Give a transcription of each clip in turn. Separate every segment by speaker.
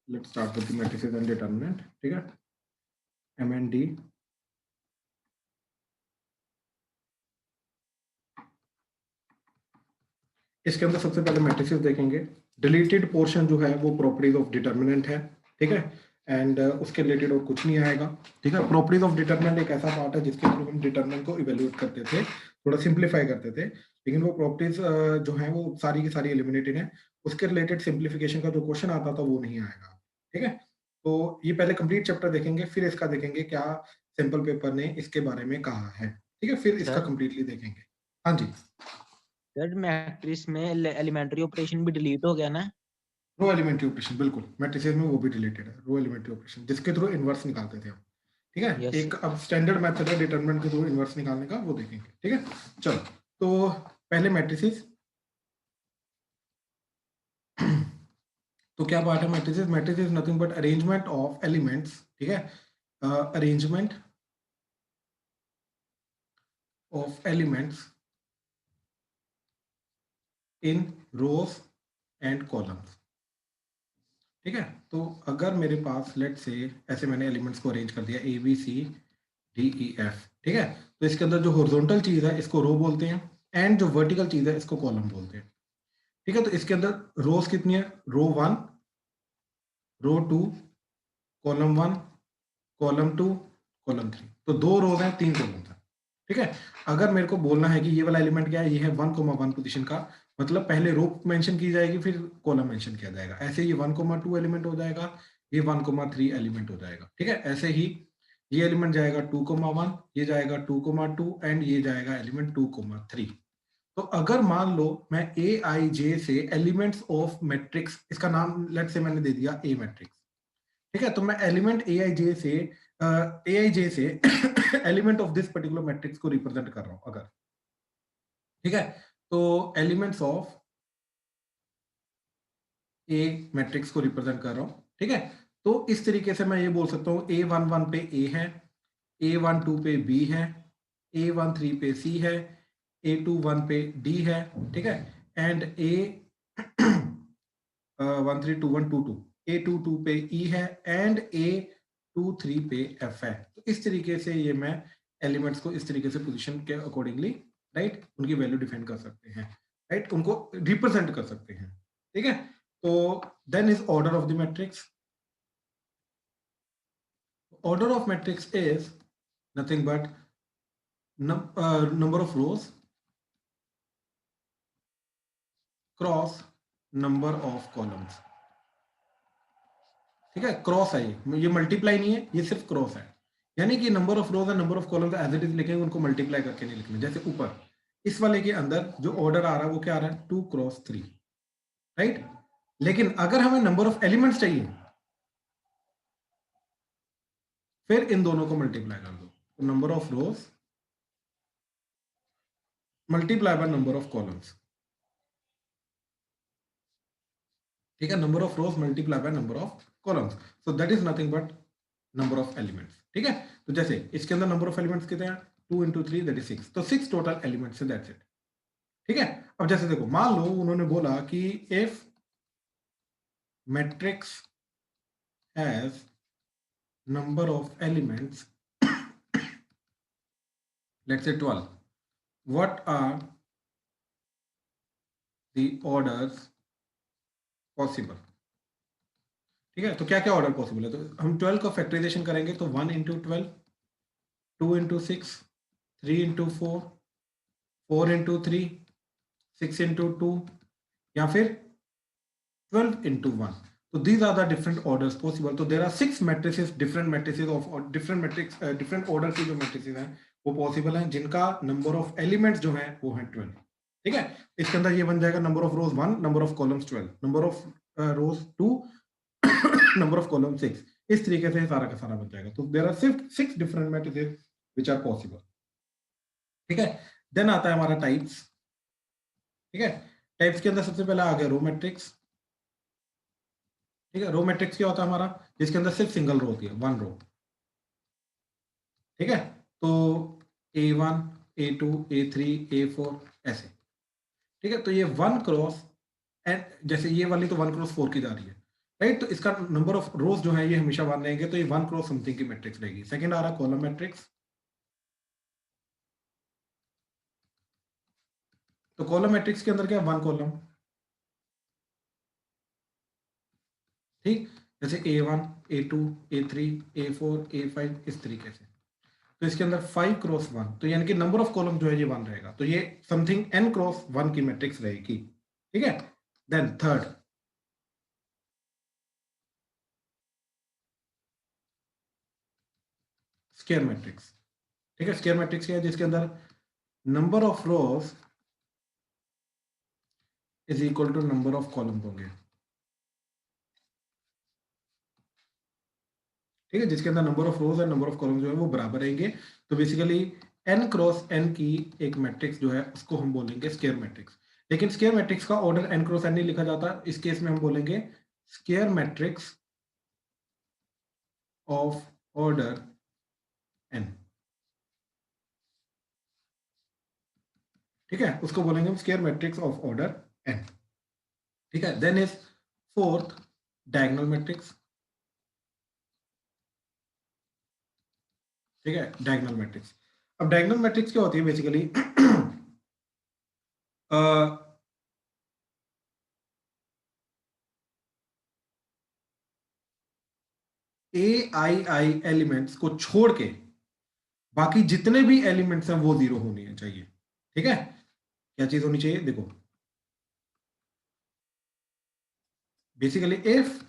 Speaker 1: Let's start with the matrices and determinant. ठीक है, MND इसके अंदर सबसे पहले मैट्रिसेस देखेंगे। डिलीटेड पोर्शन जो है वो प्रॉपर्टीज ऑफ डिटरमिनेंट है। ठीक है, एंड उसके रिलेटेड और कुछ नहीं आएगा। ठीक है, प्रॉपर्टीज ऑफ डिटरमिनेंट एक ऐसा पार्ट है जिसके थ्रू हम डिटरमिनेंट को इवेल्युएट करते थे, थोड़ा सिंप्लीफाई करते थे, लेकिन वो प्रॉपर्टीज जो है वो सारी की सारी एलिमिनेटेड है। उसके रिलेटेड सिंप्लीफिकेशन का जो क्वेश्चन आता था वो नहीं आएगा। ठीक है, तो ये पहले कंप्लीट चैप्टर देखेंगे, फिर इसका देखेंगे क्या सिंपल पेपर ने इसके बारे में कहा है। ठीक है, फिर इसका
Speaker 2: सर
Speaker 1: कंप्लीटली देखेंगे। हाँ जी,
Speaker 2: सर मैट्रिक्स में एलिमेंट्री ऑपरेशन भी डिलीट हो गया ना?
Speaker 1: रो एलिमेंट्री ऑपरेशन बिल्कुल मैट्रिसेस में वो भी रिलेटेड है। रो एलिमेंट्री ऑपरेशन जिसके थ्रू इनवर्स निकालते थे हम। ठीक है,
Speaker 2: यस
Speaker 1: एक अब स्टैंडर्ड मेथड है डिटरमिनेंट के थ्रू इनवर्स निकालने का, वो देखेंगे। ठीक है, चलो तो पहले मैट्रिसेस। तो क्या बात है matrices? Matrices nothing but arrangement of elements. ठीक है, arrangement of elements in rows and columns. ठीक है, तो अगर मेरे पास लेट से ऐसे मैंने एलिमेंट्स को अरेंज कर दिया ABCDEF। ठीक है, तो इसके अंदर जो हॉरिजॉन्टल चीज है इसको रो बोलते हैं, एंड जो वर्टिकल चीज है इसको कॉलम बोलते हैं। ठीक है, तो इसके अंदर रोज कितनी है? रो 1, रो 2, कॉलम 1, कॉलम 2, कॉलम 3। तो दो रोज हैं, तीन कॉलम है। ठीक है, अगर मेरे को बोलना है कि ये वाला एलिमेंट क्या है, ये है 1,1 पोजीशन का, मतलब पहले रो मेंशन की जाएगी फिर कॉलम मेंशन किया जाएगा। ऐसे ये 1,2 एलिमेंट हो जाएगा, ये 1,3 एलिमेंट हो जाएगा। ठीक है, ऐसे ही ये एलिमेंट जाएगा 2,1, ये जाएगा 2,2 एंड ये जाएगा एलिमेंट 2,3। तो अगर मान लो मैं AIJ से एलिमेंट्स ऑफ मैट्रिक्स, इसका नाम लेट से मैंने दे दिया A मैट्रिक्स। ठीक है, तो मैं एलिमेंट AIJ से element of this particular matrix को रिप्रेजेंट कर रहा हूं अगर। ठीक है, तो एलिमेंट्स ऑफ ए मैट्रिक्स को रिप्रेजेंट कर रहा हूं। ठीक है, तो इस तरीके से मैं ये बोल सकता हूं A11 पे A है, A12 पे B है, A13 पे C है, A21 पे D है। ठीक है, एंड A132122 A22 पे E है, एंड A23 पे F है। तो इस तरीके से ये मैं एलिमेंट्स को इस तरीके से पोजीशन के अकॉर्डिंगली, राइट, उनकी वैल्यू डिफाइन कर सकते हैं, राइट, उनको रिप्रेजेंट कर सकते हैं। ठीक है, तो then is order of the matrix. Order of matrix is nothing but number of rows cross number of columns. ठीक है, क्रॉस है, ये मल्टीप्लाई नहीं है, ये सिर्फ क्रॉस है। यानी कि number of rows and number of columns as it is लिखेंगे, उनको मल्टीप्लाई करके नहीं लिखना। जैसे ऊपर इस वाले के अंदर जो ऑर्डर आ रहा है वो क्या आ रहा है? 2 × 3, राइट। लेकिन अगर हमें नंबर ऑफ एलिमेंट्स चाहिए, फिर इन दोनों को मल्टीप्लाई कर दो। तो number of rose multiply by number of columns. ठीक है, number of rose multiply by number of columns, so that is nothing but number of elements. ठीक है, तो जैसे इसके अंदर नंबर ऑफ एलिमेंट्स कितने हैं? 2 × 3 दैट इज 6, तो 6 टोटल एलिमेंट्स है, दैट्स इट। ठीक है, अब जैसे देखो, मान लो उन्होंने बोला कि if matrix has number of elements let's say 12, what are the orders possible. ठीक है, तो क्या क्या ऑर्डर पॉसिबल है? तो हम 12 का फैक्टराइजेशन करेंगे, तो 1 × 12, 2 × 6, 3 × 4, 4 × 3, 6 × 2, या फिर 12 × 1। So these are the different orders possible. So there are 6 matrices, different matrices of different matrix, different order की जो matrices हैं वो possible हैं, जिनका number of elements जो है वो है 12। ठीक है, इसके अंदर ये बन जाएगा number of rows 1, number of columns 12, number of rows 2, number of columns 6। इस तरीके से सारा का सारा बन जाएगा। तो there are 6 different matrices which are possible। ठीक है, देन आता है हमारा टाइप्स। ठीक है, टाइप्स के अंदर सबसे पहले आ गया रो मैट्रिक्स। ठीक है, रो मैट्रिक्स क्या होता है हमारा? जिसके अंदर सिर्फ सिंगल रो होती है, 1 रो। ठीक है, तो A1, A2, A3, A4 ऐसे। ठीक है, तो ये 1 क्रॉस, एंड जैसे ये वाली तो 1 × 4 की जा रही है, राइट। तो इसका नंबर ऑफ रोज जो है ये हमेशा 1 रहेंगे, तो ये 1 क्रॉस समथिंग की मैट्रिक्स रहेगी। सेकंड आ रहा कॉलम मैट्रिक्स। तो कॉलम मैट्रिक्स के अंदर क्या है, 1 कॉलम, ठीक, जैसे A1 A2 A3 A4 A5 इस तरीके से। तो इसके अंदर 5 क्रॉस 1, तो यानी कि नंबर ऑफ कॉलम जो है ये 1 रहेगा, तो ये समथिंग n क्रॉस 1 की मैट्रिक्स रहेगी, ठीक है। देन थर्ड स्क्वायर मैट्रिक्स, ठीक है। स्क्वायर मैट्रिक्स क्या है, जिसके अंदर number of rows is equal to number of column होंगे, ठीक है। जिसके अंदर नंबर ऑफ रोज और नंबर ऑफ कॉलम जो है वो बराबर रहेंगे। तो बेसिकली n क्रॉस n की एक मैट्रिक्स जो है उसको हम बोलेंगे स्क्वायर मैट्रिक्स। लेकिन स्क्वायर मैट्रिक्स का ऑर्डर n क्रॉस n नहीं लिखा जाता, इस केस में हम बोलेंगे square matrix of order n, ठीक है। उसको बोलेंगे हम square matrix of order n, ठीक है। Then is fourth diagonal matrix, ठीक है। डायगोनल मैट्रिक्स, अब डायगोनल मैट्रिक्स क्या होती है बेसिकली ai एलिमेंट्स को छोड़ के बाकी जितने भी एलिमेंट्स हैं वो 0 होने चाहिए, ठीक है। क्या चीज होनी चाहिए, देखो basically if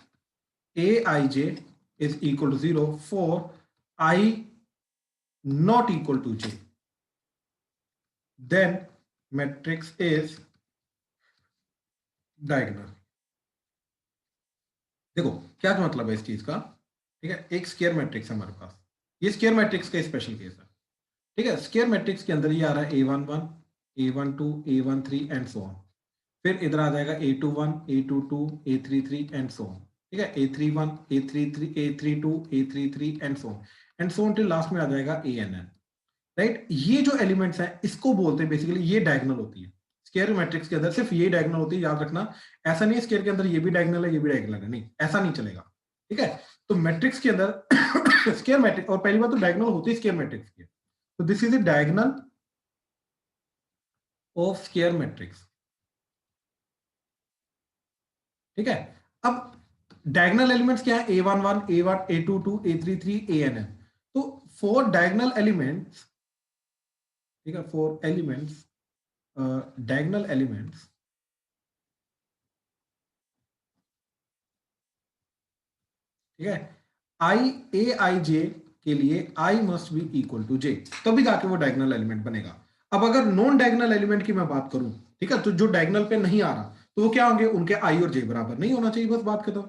Speaker 1: aij is equal to 0 for I not equal to j, then matrix is diagonal। देखो क्या मतलब है इस चीज का, ठीक है। एक स्क्वायर मैट्रिक्स है हमारे पास, ये स्क्वायर मैट्रिक्स का स्पेशल केस है, ठीक है। स्क्वायर मैट्रिक्स के अंदर ये आ रहा है A11 A12 A13 and so on, फिर इधर आ जाएगा A21 A22 A33 and so on, ठीक है। A31 A33 A32 A33 and so on till last में आ जाएगा ANN, राइट। ये जो एलिमेंट्स हैं इसको बोलते हैं बेसिकली, ये डायगोनल होती है स्क्वायर मैट्रिक्स के अंदर, सिर्फ ये डायगोनल होती है, याद रखना। ऐसा नहीं है स्क्वायर के अंदर ये भी डायगोनल है ये भी डायगोनल है, नहीं ऐसा नहीं चलेगा, ठीक है। तो मैट्रिक्स के अंदर स्क्वायर मैट्रिक्स, और पहली बात तो डायगोनल होती है स्क्वायर मैट्रिक्स की, तो this is a diagonal of square matrix, ठीक है। अब डायगोनल एलिमेंट्स क्या है, A11 A1 A22 A33 ANN। तो फोर डायगोनल एलिमेंट्स, ठीक है, फोर एलिमेंट्स डायगोनल एलिमेंट्स, ठीक है। आई ए आई जे के लिए i must be equal to j, तभी जाके वो डायगोनल एलिमेंट बनेगा। अब अगर नॉन डायगोनल एलिमेंट की मैं बात करूं, ठीक है, तो जो डायगोनल पे नहीं आ रहा तो वो क्या होंगे, उनके आई और जे बराबर नहीं होना चाहिए, बस बात खत्म।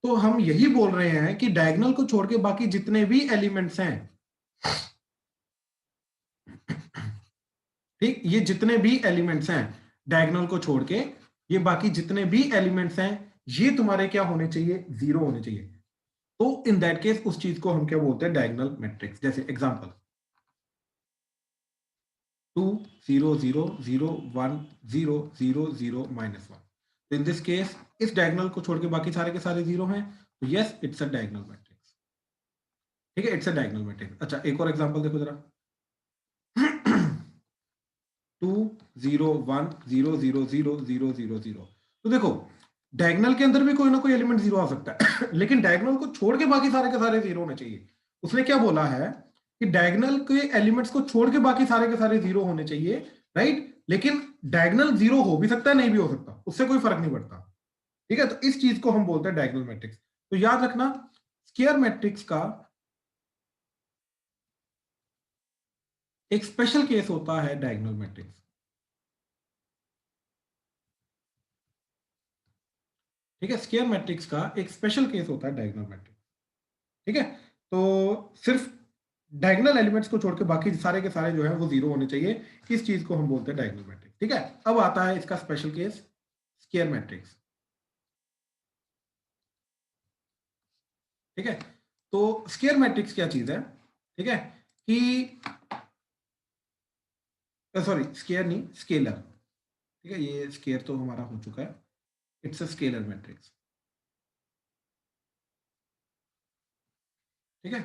Speaker 1: तो हम यही बोल रहे हैं कि डायगोनल को छोड़ के बाकी जितने भी एलिमेंट्स हैं, ठीक, ये जितने भी एलिमेंट्स हैं डायगोनल को छोड़ के, ये बाकी जितने भी एलिमेंट्स हैं ये तुम्हारे क्या होने चाहिए, 0 होने चाहिए। तो इन दैट केस उस चीज को हम क्या बोलते हैं, डायगोनल मैट्रिक्स। जैसे एग्जांपल 2 0 0 0 1 0 0 0 -1, तो इन दिस केस इस डायगोनल को छोड़ के बाकी सारे के सारे 0 हैं, तो yes it's a diagonal matrix, ठीक है, इट्स अ डायगोनल मैट्रिक्स। अच्छा एक और एग्जांपल देखो जरा 2 0 1 0 0 0 0 0 0, तो देखो डायगोनल के अंदर भी कोई ना कोई एलिमेंट 0 आ सकता है लेकिन डायगोनल को छोड़ के बाकी सारे के सारे 0 होने चाहिए। उसने क्या बोला है कि डायगोनल के एलिमेंट्स को छोड़ के बाकी सारे के सारे 0 होने चाहिए, राइट। लेकिन डायगोनल 0 हो भी सकता है नहीं भी हो सकता, उससे कोई फर्क नहीं पड़ता, ठीक है। तो इस चीज को हम बोलते हैं डायगोनल मैट्रिक्स। तो याद रखना स्क्वायर मैट्रिक्स का एक स्पेशल केस होता है डायगोनल मैट्रिक्स, ठीक है। स्क्वायर मैट्रिक्स का एक स्पेशल केस होता है डायगोनल मैट्रिक्स, ठीक है। तो सिर्फ डायगोनल एलिमेंट्स को छोड़ के बाकी सारे के सारे जो है वो 0 होने चाहिए, इस चीज को हम बोलते हैं डायगोनल मैट्रिक्स, ठीक है। अब आता है इसका स्पेशल केस स्क्वायर मैट्रिक्स, ठीक है। तो स्क्वायर मैट्रिक्स क्या चीज है, ठीक है, कि सॉरी स्क्वायर नहीं स्केलर, ठीक है। ये स्क्वायर तो हमारा हो चुका है, इट्स अ स्केलर मैट्रिक्स, ठीक है।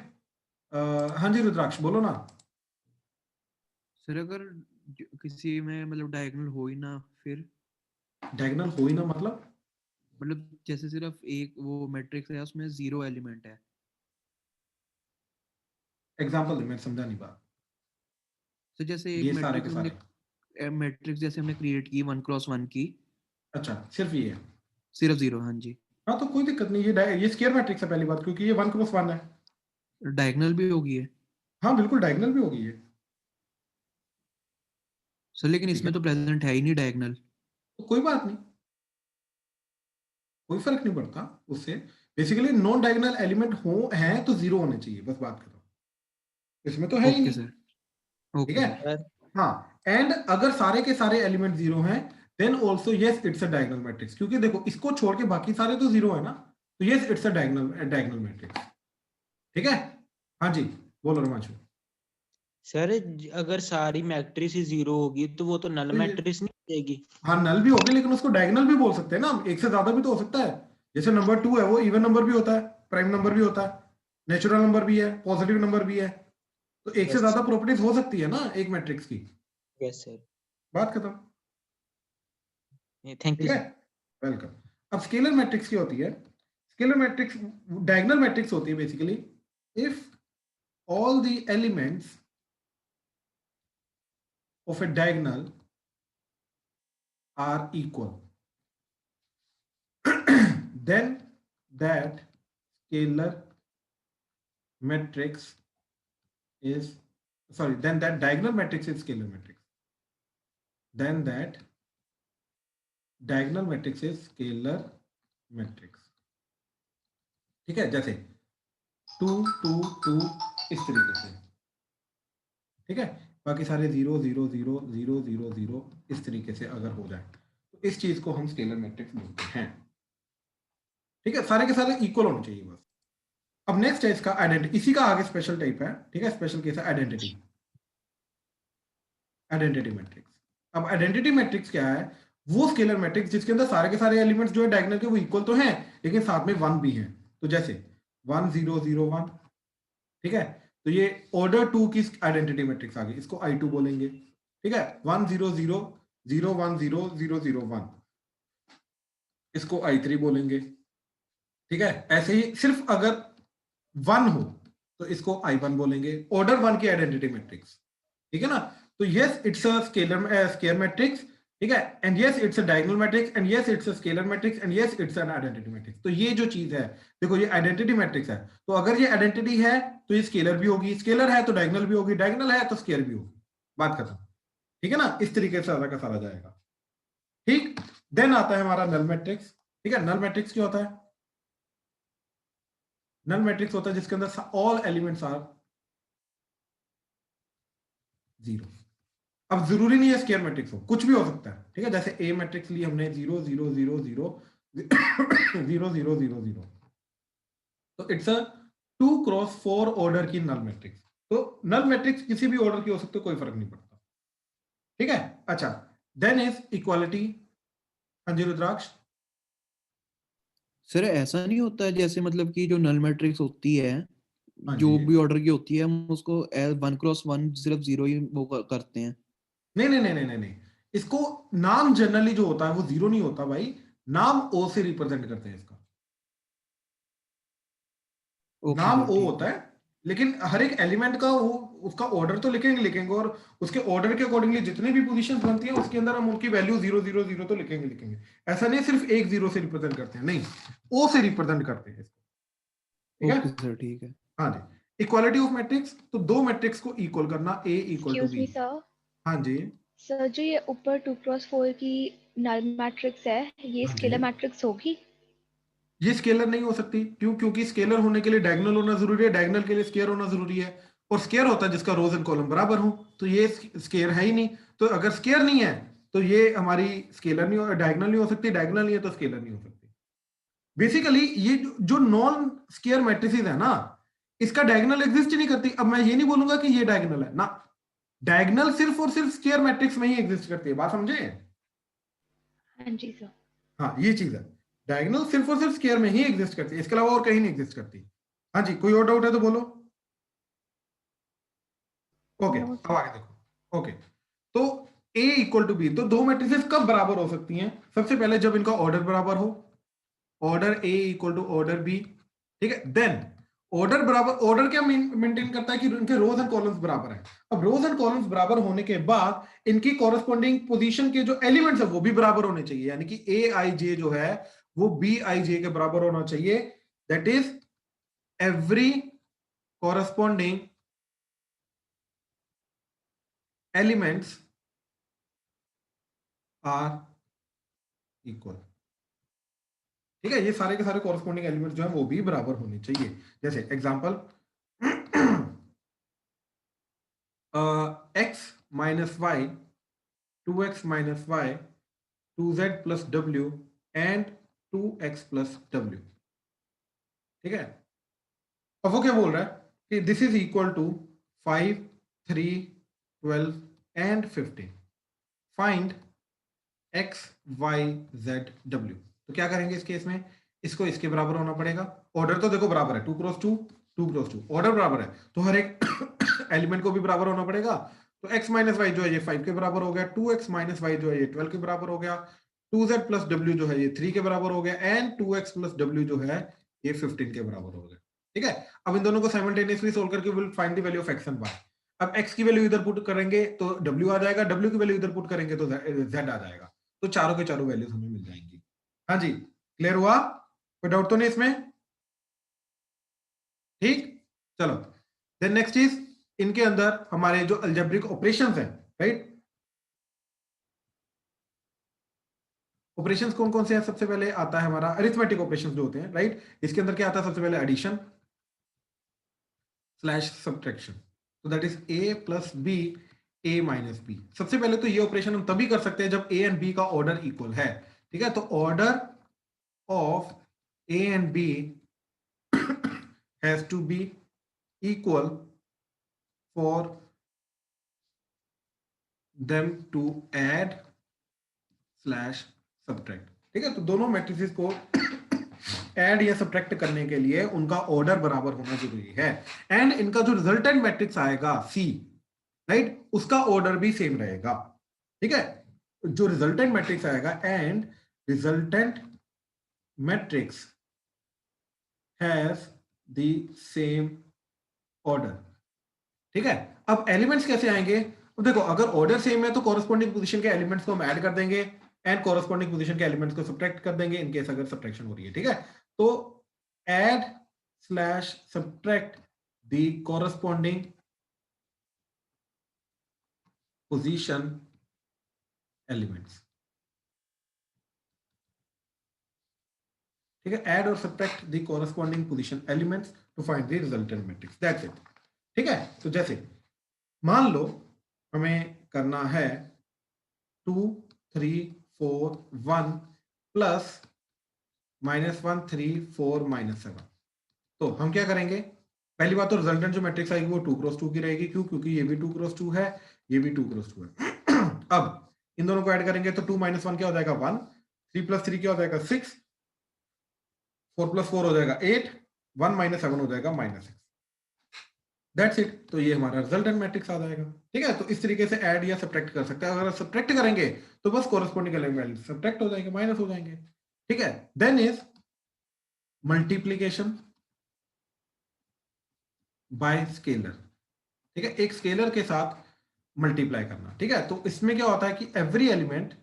Speaker 1: हाँ जी रुद्राक्ष बोलो ना।
Speaker 3: सर अगर किसी में मतलब डायगोनल हो ही ना, फिर
Speaker 1: डायगोनल हो ही ना
Speaker 3: मतलब जैसे सिर्फ एक वो मैट्रिक्स है उसमें 0 एलिमेंट है।
Speaker 1: एग्जांपल दे, मैं समझा नहीं बात।
Speaker 3: तो जैसे एक
Speaker 1: ये सारे के सारे,
Speaker 3: मैट्रिक्स जैसे हमने क्रिएट की 1x1 की,
Speaker 1: अच्छा सिर्फ ये है।
Speaker 3: सिर्फ 0। हाँ जी।
Speaker 1: हाँ तो कोई दिक्कत नहीं, ये स्क्वायर मैट्रिक्स है पहली बात, क्योंकि ये 1x1 है।
Speaker 3: डायगोनल भी होगी है
Speaker 1: हाँ बिल्कुल डायगोनल भी होगी ये।
Speaker 3: सर, लेकिन
Speaker 1: ठीक है
Speaker 3: इसमें तो प्रेजेंट है ही नहीं डायगोनल।
Speaker 1: तो कोई बात नहीं, कोई फर्क नहीं पड़ता उससे। बेसिकली नॉन डायगोनल एलिमेंट हो हैं तो जीरो होने चाहिए, बस बात खत्म। इसमें तो है ही
Speaker 3: ओके
Speaker 1: नहीं।
Speaker 3: सर,
Speaker 1: ठीक
Speaker 3: ओके
Speaker 1: है।
Speaker 3: सर।
Speaker 2: सर
Speaker 1: हाँ, एंड अगर सारे के सारे एलिमेंट जीरो हैं then also yes it's a diagonal matrix, क्योंकि देखो इसको छोड़ के बाकी सारे तो जीरो है ना, तो yes it's a diagonal matrix. ठीक है। हाँ जी बोलो रोमांशु।
Speaker 2: सर अगर सारी मैट्रिक्स ही 0 होगी तो वो तो नल
Speaker 1: तो
Speaker 2: मैट्रिक्स नहीं हो जाएगी।
Speaker 1: हाँ नल भी होगी, लेकिन उसको डायगोनल भी बोल सकते हैं ना हम, एक से ज्यादा भी तो हो सकता है। जैसे नंबर 2 है वो इवन नंबर भी होता है, प्राइम नंबर भी होता है, नेचुरल नंबर भी है, पॉजिटिव नंबर भी है। तो एक से
Speaker 2: यस
Speaker 1: ज्यादा प्रॉपर्टीज हो सकती है ना एक मैट्रिक्स की।
Speaker 2: यस सर,
Speaker 1: बात खत्म।
Speaker 2: थैंक
Speaker 1: ठीक
Speaker 2: यू
Speaker 1: है,
Speaker 2: सर।
Speaker 1: वेलकम। अब स्केलर मैट्रिक्स क्या होती है? स्केलर मैट्रिक्स डायगोनल मैट्रिक्स होती है basically if all the elements of a diagonal are equal then that scalar matrix is sorry then that diagonal matrix is scalar matrix, then that diagonal matrix is scalar matrix। ठीक है, जैसे 2 2 2 इस तरीके से। ठीक है, बाकी सारे 0 0 0 0 0 0 इस तरीके से अगर हो जाए तो इस चीज को हम स्केलर मैट्रिक्स बोलते हैं। ठीक है, सारे के सारे इक्वल होने चाहिए बस। अब नेक्स्ट है इसका आइडेंटिटी, इसी का आगे स्पेशल टाइप है। ठीक है, स्पेशल केस है आइडेंटिटी, आइडेंटिटी मैट्रिक्स। अब आइडेंटिटी मैट्रिक्स क्या है? वो स्केलर मैट्रिक्स जिसके अंदर सारे के सारे एलिमेंट्स जो है डायगोनल के वो इक्वल तो हैं लेकिन साथ में 1 भी है। तो जैसे 1 0 0 1। ठीक है, तो ये ऑर्डर 2 की आइडेंटिटी मैट्रिक्स आ गई, इसको I2 बोलेंगे। ठीक है, 1 0 0 0 1 0 0 0 1, इसको I3 बोलेंगे। ठीक है, ऐसे ही सिर्फ अगर 1 हो तो इसको I1 बोलेंगे, ऑर्डर 1 की आइडेंटिटी मैट्रिक्स। ठीक है ना, तो yes it's a scalar matrix. ठीक है, and yes it's a diagonal matrix, and yes it's a scalar matrix, and yes it's an identity matrix. तो ये जो चीज है, देखो ये आइडेंटिटी मैट्रिक्स है, तो अगर ये आइडेंटिटी है तो ये स्केलर भी होगी, स्केलर है तो डायगोनल भी होगी, डायगोनल है तो स्केलर भी होगी। बात खत्म। ठीक है ना, इस तरीके से सारा का सारा जाएगा। ठीक, देन आता है हमारा नल मैट्रिक्स। ठीक है, नल मैट्रिक्स क्या होता है? नल मैट्रिक्स होता है जिसके अंदर ऑल एलिमेंट्स आर जीरो। अब जरूरी नहीं है स्क्वायर मैट्रिक्स हो, कुछ भी हो सकता है। ठीक है, जैसे ए मैट्रिक्स ली हमने 0 0 0 0 0 0 0 0, तो इट्स अ 2x4 ऑर्डर की नल मैट्रिक्स। तो नल मैट्रिक्स किसी भी ऑर्डर की हो सकती है, कोई फर्क नहीं पड़ता। ठीक है, अच्छा, देन इज इक्वालिटी। हाँ जी रुद्राक्ष।
Speaker 3: सर ऐसा नहीं होता है जैसे मतलब कि जो नल मैट्रिक्स होती है,
Speaker 1: हाँ
Speaker 3: जो
Speaker 1: जी,
Speaker 3: भी ऑर्डर की होती है, हम उसको 1x1 सिर्फ 0 ही वो करते हैं।
Speaker 1: नहीं नहीं नहीं नहीं नहीं नहीं, इसको नाम जनरली जो होता है वो जीरो नहीं होता भाई, नाम ओ से रिप्रेजेंट करते हैं इसका।
Speaker 3: ओके
Speaker 1: नाम
Speaker 3: सर,
Speaker 1: ओ
Speaker 3: ठीक
Speaker 1: होता
Speaker 3: है।
Speaker 1: है, लेकिन हर एक एलिमेंट का वो उसका ऑर्डर तो लिखेंगे लिखेंगे, और उसके ऑर्डर के अकॉर्डिंगली जितनी भी पोजीशंस बनती है उसके अंदर हम उनकी वैल्यू 0 0 0 तो लिखेंगे लिखेंगे। ऐसा नहीं सिर्फ एक जीरो से रिप्रेजेंट करते हैं, नहीं, ओ से रिप्रेजेंट करते हैं इसको। ठीक है,
Speaker 3: ओके सर, ठीक है।
Speaker 1: हाँ जी। इक्वालिटी ऑफ मैट्रिक्स, तो दो मैट्रिक्स को इक्वल करना, a equal to
Speaker 4: excuse
Speaker 1: b.
Speaker 4: Me sir.
Speaker 1: हाँ जी,
Speaker 4: सर जो ये ऊपर 2x4 की नल मैट्रिक्स है, ये
Speaker 1: हाँ जी,
Speaker 4: स्केलर मैट्रिक्स होगी?
Speaker 1: ये स्केलर नहीं हो सकती। क्यों? क्योंकि स्केलर होने के लिए डायगोनल होना जरूरी है, डायगोनल के लिए स्केयर होना जरूरी है, और स्केयर होता है जिसका रोज एंड कॉलम बराबर हो। तो ये स्केयर है ही नहीं, तो अगर स्केयर नहीं है तो ये हमारी स्केलर नहीं हो, डायगोनल नहीं हो सकती, डायगोनल नहीं है तो स्केलर नहीं हो सकती। बेसिकली ये जो नॉन स्केयर मैट्रिसेस है ना, इसका डायगोनल एग्जिस्ट ही नहीं करती। अब मैं ये नहीं बोलूंगा कि ये डायगोनल है ना, डायगोनल सिर्फ और सिर्फ स्केयर मैट्रिक्स में ही एग्जिस्ट करती है। बात समझे?
Speaker 4: हाँ जी सर।
Speaker 1: हाँ, ये चीज है, डायगोनल सिर्फ और सिर्फ स्केयर में ही एग्जिस्ट करती है, इसके अलावा और कहीं नहीं एग्जिस्ट करती। हाँ जी, कोई और डाउट है तो बोलो। ओके,
Speaker 4: No,
Speaker 1: अब आगे देखो। ओके, तो A इक्वल टू बी, तो दो मैट्रिसेस कब बराबर हो सकती हैं? सबसे पहले जब इनका ऑर्डर बराबर हो, order A equal to order B, ठीक है। देन ऑर्डर बराबर, ऑर्डर क्या मेंटेन करता है कि इनके रोज एंड कॉलम्स बराबर हैं। अब रोज एंड कॉलम्स बराबर होने के बाद इनकी कॉरेस्पॉन्डिंग पोजीशन के जो एलिमेंट्स है वो भी बराबर होने चाहिए, यानी कि AIJ जो है वो BIJ के बराबर होना चाहिए। That is every corresponding elements are equal, ठीक है। ये सारे के सारे कॉरेस्पॉन्डिंग एलिमेंट्स जो है वो भी बराबर होने चाहिए। जैसे example x minus y, 2x minus y, 2z plus w and 2x plus w, ठीक है। अब वो क्या बोल रहा है कि this is equal to 5, 3, 12 and 15, find x y z w। तो क्या करेंगे इस केस में, इसको इसके बराबर होना पड़ेगा। ऑर्डर तो देखो बराबर है, 2 क्रॉस 2, 2 क्रॉस 2, ऑर्डर बराबर है तो हर एक एलिमेंट को भी बराबर होना पड़ेगा। तो x माइनस वाई जो है ये 5 के बराबर हो गया, 2x माइनस वाई जो है ये 12 के बराबर हो गया, 2z प्लस w जो है ये 3 के बराबर हो गया, एंड 2x प्लस w जो है ये 15 के बराबर हो गया, ठीक है। अब इन दोनों को साइमल्टेनियसली सोल्व करके will find the value of x and y। अब x की वैल्यू इधर पुट करेंगे तो w आ जाएगा, w की वैल्यू इधर पुट करेंगे तो z आ जाएगा। तो चारों के चारों वैल्यूज हमें मिल जाएंगी। हाँ जी, क्लियर हुआ? कोई डाउट तो नहीं इसमें? ठीक, चलो। देन नेक्स्ट इज, इनके अंदर हमारे जो अलजेब्रिक ऑपरेशंस हैं, राइट। ऑपरेशंस कौन कौन से हैं? सबसे पहले आता है हमारा अरिथमेटिक ऑपरेशंस जो होते हैं, राइट। इसके अंदर क्या आता है? सबसे पहले एडिशन स्लैश सब्ट्रैक्शन, तो that is a plus b, a minus b. सबसे पहले तो ये ऑपरेशन हम तभी कर सकते हैं जब a एंड b का ऑर्डर इक्वल है, ठीक है। तो order of a and b has to be equal for them to add slash subtract, ठीक है। तो दोनों मैट्रिसेस को ऐड या सब्ट्रैक्ट करने के लिए उनका ऑर्डर बराबर होना जरूरी है, एंड इनका जो रिजल्टेंट मैट्रिक्स आएगा C, राइट, उसका ऑर्डर भी सेम रहेगा, ठीक है। जो रिजल्टेंट मैट्रिक्स आएगा, and resultant matrix has the same order, ठीक है। अब एलिमेंट्स कैसे आएंगे? अब देखो, अगर ऑर्डर सेम है तो कॉरेस्पॉन्डिंग पोजीशन के एलिमेंट्स को हम ऐड कर देंगे एंड कॉरेस्पॉन्डिंग पोजीशन के एलिमेंट्स को सब्ट्रैक्ट कर देंगे इन केस अगर सब्ट्रैक्शन हो रही है, ठीक है। तो add slash subtract the corresponding position elements, ठीक है। ऐड और subtract the corresponding position elements to find the resultant matrix, that's it, ठीक है। तो जैसे मान लो हमें करना है 2, 3, 4, 1 प्लस -1, 3, 4, -7। तो हम क्या करेंगे? पहली बात तो रिजल्टेंट जो मैट्रिक्स आएगी वो 2 क्रॉस 2 की रहेगी, क्यों? क्योंकि ये भी 2 क्रॉस 2 है, ये भी 2 क्रॉस 2 है। अब इन दोनों को ऐड करेंगे तो 2 - 1 क्या हो जाएगा? 1, 3 + 3 क्या हो जाएगा? 6, 4 + 4 हो जाएगा 8, 1 - 7 हो जाएगा -6, दैट्स इट। तो ये हमारा रिजल्टेंट मैट्रिक्स आ जाएगा, ठीक है। तो इस तरीके से ऐड या सब्ट्रैक्ट कर सकते हैं। अगर सब्ट्रैक्ट करेंगे तो बस कॉरेस्पॉन्डिंग एलिमेंट सब्ट्रैक्ट हो जाएंगे, माइनस हो जाएंगे, ठीक है। Then is multiplication by scalar, ठीक है। एक स्केलर के साथ मल्टीप्लाई करना, ठीक है। तो इसमें क्या होता है कि every element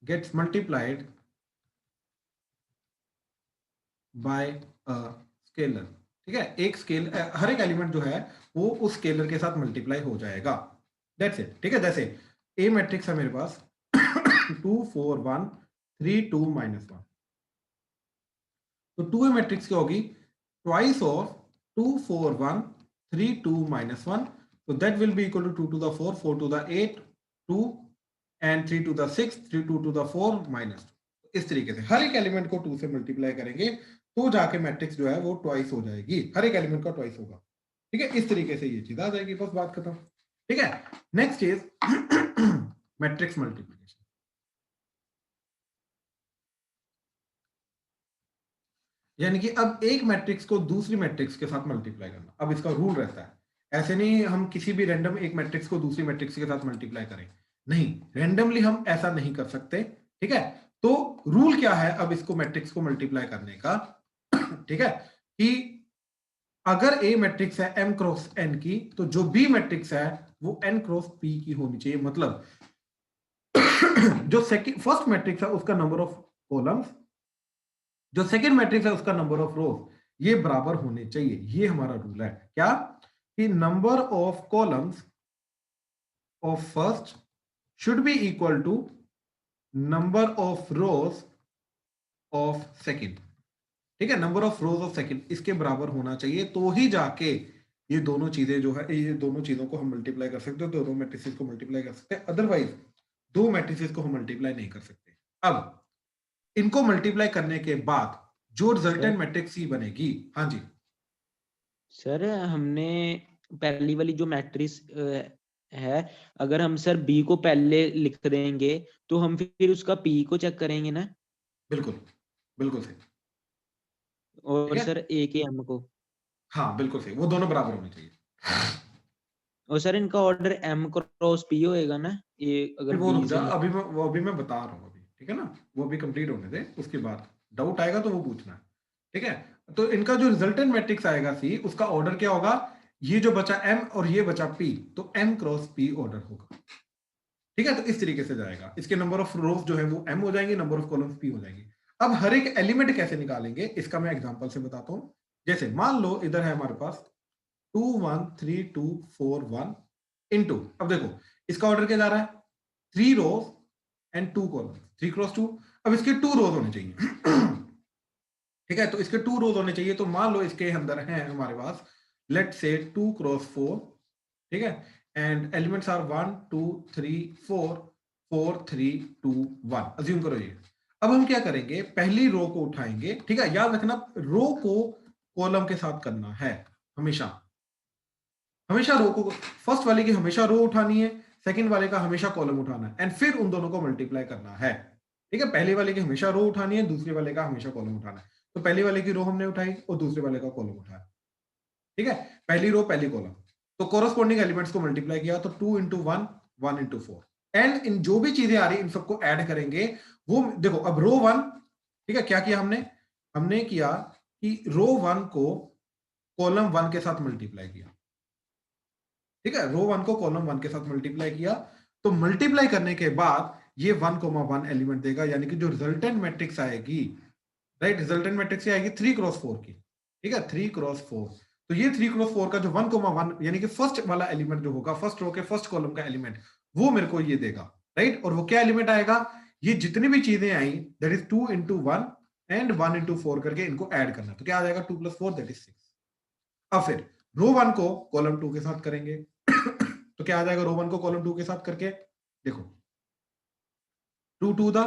Speaker 1: gets multiplied by a scalar, ठीक है। एक स्केल, हर एक एलिमेंट जो है वो उस स्केलर के साथ मल्टीप्लाई हो जाएगा, दैट्स इट, ठीक है। जैसे ए मैट्रिक्स है मेरे पास 2, 4, 1, 3, 2, -1। तो 2A मैट्रिक्स क्या होगी? Twice of 2, 4, 1, 3, 2, -1। so that will be equal to 2 to the 4, 4 to the 8, 2 and 3 to the 6, 3 2 to the 4 -2। इस तरीके से हर एक एलिमेंट को 2 से मल्टीप्लाई करेंगे तो जाके मैट्रिक्स जो है वो ट्वाइस हो जाएगी, हर एक एलिमेंट का ट्वाइस होगा, ठीक है। इस तरीके से ये चीज आ जाएगी, बस बात खत्म, ठीक है। Next is matrix multiplication. यानी कि अब एक मैट्रिक्स को दूसरी मैट्रिक्स के साथ मल्टीप्लाई करना, अब इसका रूल रहता है। ऐसे नहीं हम किसी भी रैंडम एक मैट्रिक्स को दूसरी मैट्रिक्स के साथ मल्टीप्लाई करें, नहीं, रैंडमली हम ऐसा नहीं कर सकते, ठीक है। तो रूल क्या है अब इसको मैट्रिक्स को मल्टीप्लाई करने का, ठीक है, कि अगर ए मैट्रिक्स है m क्रॉस n की, तो जो बी मैट्रिक्स है वो n क्रॉस p की होनी चाहिए। मतलब जो सेकंड फर्स्ट मैट्रिक्स है उसका नंबर ऑफ कॉलम्स, जो सेकंड मैट्रिक्स है उसका नंबर ऑफ रोज, ये बराबर होने चाहिए। ये हमारा रूल है क्या, कि number of columns of first should be equal to number of rows of second, ठीक है, number of rows of second इसके बराबर होना चाहिए, तो ही जाके ये दोनों चीजें जो है, ये दोनों चीजों को हम मल्टीप्लाई कर सकते हैं, दोनों मैट्रिसेस को मल्टीप्लाई कर सकते हैं, अदरवाइज दो मैट्रिसेस को हम मल्टीप्लाई नहीं कर सकते। अब इनको मल्टीप्लाई करने के बाद जो रिजल्टेंट मैट्रिक्स सी बनेगी, हाँ जी
Speaker 2: सर हमने पहली वाली जो मैट्रिक्स है, अगर हम सर बी को पहले लिख देंगे तो हम फिर उसका पी को चेक करेंगे ना,
Speaker 1: बिल्कुल बिल्कुल सही,
Speaker 2: और
Speaker 1: ठीक है?
Speaker 2: सर ए के एम को,
Speaker 1: हाँ बिल्कुल सही, वो दोनों बराबर होने चाहिए।
Speaker 2: और सर इनका ऑर्डर एम क्रॉस पी होएगा ना, ये अगर
Speaker 1: वो रुक
Speaker 2: बी
Speaker 1: जा,
Speaker 2: से
Speaker 1: अभी मैं वो अभी मैं बता रहा हूँ अभी, ठीक है ना, वो अभी कंप्लीट होने दे, उसके बाद डाउट आएगा तो वो पूछना है, ठीक है। तो इनका जो रिजल्टेंट मैट्रिक्स आएगा सी, उसका ऑर्डर क्या होगा, ये जो बचा m और ये बचा p, तो m क्रॉस p ऑर्डर होगा, ठीक है। तो इस तरीके से जाएगा, इसके नंबर ऑफ रोज जो है वो m हो जाएंगे, नंबर ऑफ कॉलम्स p हो जाएंगे। अब हर एक एलिमेंट कैसे निकालेंगे इसका मैं एग्जांपल से बताता हूं। जैसे मान लो इधर है हमारे पास 2 1 3 2 4 1 इनटू, अब देखो इसका ऑर्डर क्या जा रहा है, 3 रोज एंड 2 कॉलम, 3 क्रॉस 2, अब इसके 2 रोज होने चाहिए ठीक है, तो इसके 2 रोज होने चाहिए, तो मान लो इसके अंदर है हमारे पास लेट से 2 क्रॉस 4, ठीक है, एंड एलिमेंट्स आर 1 2 3 4 4 3 2 1, अज्यूम करो ये। अब हम क्या करेंगे, पहली रो को उठाएंगे, ठीक है, याद रखना रो को कॉलम के साथ करना है, हमेशा हमेशा रो को, फर्स्ट वाले की हमेशा रो उठानी है, सेकंड वाले का हमेशा कॉलम उठाना है, एंड फिर उन दोनों को मल्टीप्लाई करना है, ठीक है। पहले वाले की हमेशा रो उठानी है, दूसरे वाले का हमेशा कॉलम उठाना है, तो पहले वाले की रो हमने उठाई और दूसरे वाले का कॉलम उठाया, ठीक है, पहली रो पहली कॉलम, तो कोरस्पॉन्डिंग एलिमेंट्स को मल्टीप्लाई किया, तो 2 इंटू 1 1 इंटू 4, एंड इन जो भी चीजें आ रही इन सबको ऐड करेंगे। वो देखो अब रो 1, ठीक है, क्या किया हमने, हमने किया कि रो 1 को कॉलम 1 के साथ मल्टीप्लाई किया, ठीक है, रो 1 को कॉलम 1 के साथ मल्टीप्लाई किया, तो मल्टीप्लाई करने के बाद ये 1,1 एलिमेंट देगा, यानी कि जो रिजल्टेंट मैट्रिक्स आएगी, राइट, रिजल्टेंट मैट्रिक्स आएगी 3 क्रॉस 4 की, ठीक है, 3 क्रॉस 4, तो ये 3 क्रॉस 4 का जो 1,1 यानी कि फर्स्ट वाला एलिमेंट जो होगा, फर्स्ट रो के फर्स्ट कॉलम का एलिमेंट, वो मेरे को ये देगा, राइट। और वो क्या एलिमेंट आएगा, ये जितनी भी चीजें आई that is 2 into 1 and 1 into 4 करके इनको ऐड करना, तो क्या आ जाएगा 2 प्लस 4 दैट इज 6। अब फिर रो 1 को कॉलम 2 के साथ करेंगे तो क्या आ जाएगा रो 1 को कॉलम 2 के साथ करके, देखो 2 2 दा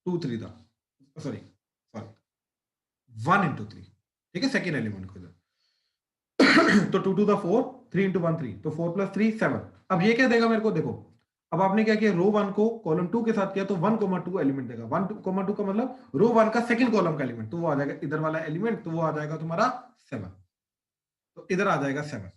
Speaker 1: 2 3 दा, सॉरी 1 इंटू 3, ठीक है, सेकेंड एलिमेंट को इधर तो 2 टू द 4 3 इंटू 1 3, तो 4 प्लस 3 7। अब ये क्या देगा मेरे को, देखो अब आपने क्या किया, रो 1 को कॉलम 2 के साथ किया, तो 1,2 एलिमेंट देगा, 1,2 का मतलब रो 1 का सेकंड कॉलम का एलिमेंट, तो वो आ जाएगा इधर वाला एलिमेंट, तो वो आ जाएगा तुम्हारा 7, तो इधर आ जाएगा 7।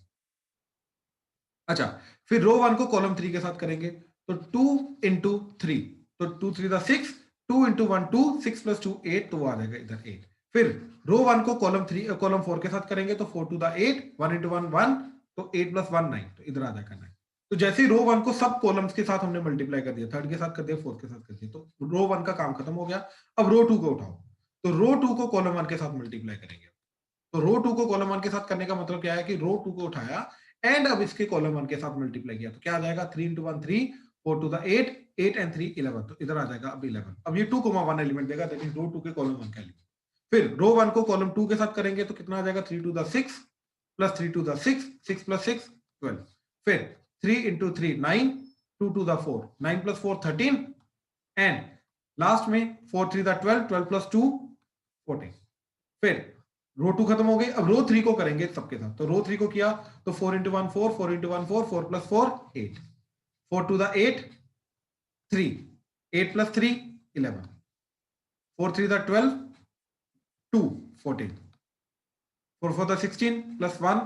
Speaker 1: अच्छा, फिर रो 1 को कॉलम 3 के साथ करेंगे, तो 2 इंटू 3, तो 2 3 द 6, 2 इंटू 1 2, 6 प्लस 2 8, तो वो आ जाएगा इधर 8। फिर रो 1 को कॉलम 4 के साथ करेंगे, तो 4 टू द 8, 1 इंटू 1 1, तो 8 प्लस 1 9, तो इधर आ जाएगा 9। तो जैसे ही रो 1 को सब कॉलम्स के साथ हमने मल्टीप्लाई कर दिया, थर्ड के साथ कर दिया, फोर्थ के साथ कर दिया, तो रो 1 का काम खत्म हो गया। अब रो 2 को उठाओ, तो रो 2 को कॉलम 1 के साथ मल्टीप्लाई करेंगे, तो रो 2 को कॉलम 1 के साथ करने का मतलब क्या है कि रो 2 को उठाया एंड अब इसके कॉलम 1 के साथ मल्टीप्लाई किया, तो क्या आ जाएगा 3 इंटू 1 3, 4 टू द 8 8 एंड 3 11, तो इधर आ जाएगा अब 11। अब ये 2,1 एलिमेंट देगा, दैट इज रो 2 के कॉलम 1 का एलिमेंट। फिर रो 1 को कॉलम 2 के साथ करेंगे, तो कितना आ जाएगा 3 to the 6 plus 3 to the 6, 6 plus 6 12, फिर 3 into 3 9, 2 to the 4 9 plus 4 13, and last में 4 3 द 12, 12 प्लस 2 14। फिर रो 2 खत्म हो गई, अब रो 3 को करेंगे सबके साथ, तो रो 3 को किया, तो 4 into 1 4, 4 into 1 4, 4 plus 4 8, 4 to the 8 3, 8 plus 3 11, 4 3 the 12 2, 14, 4 4 16 plus 1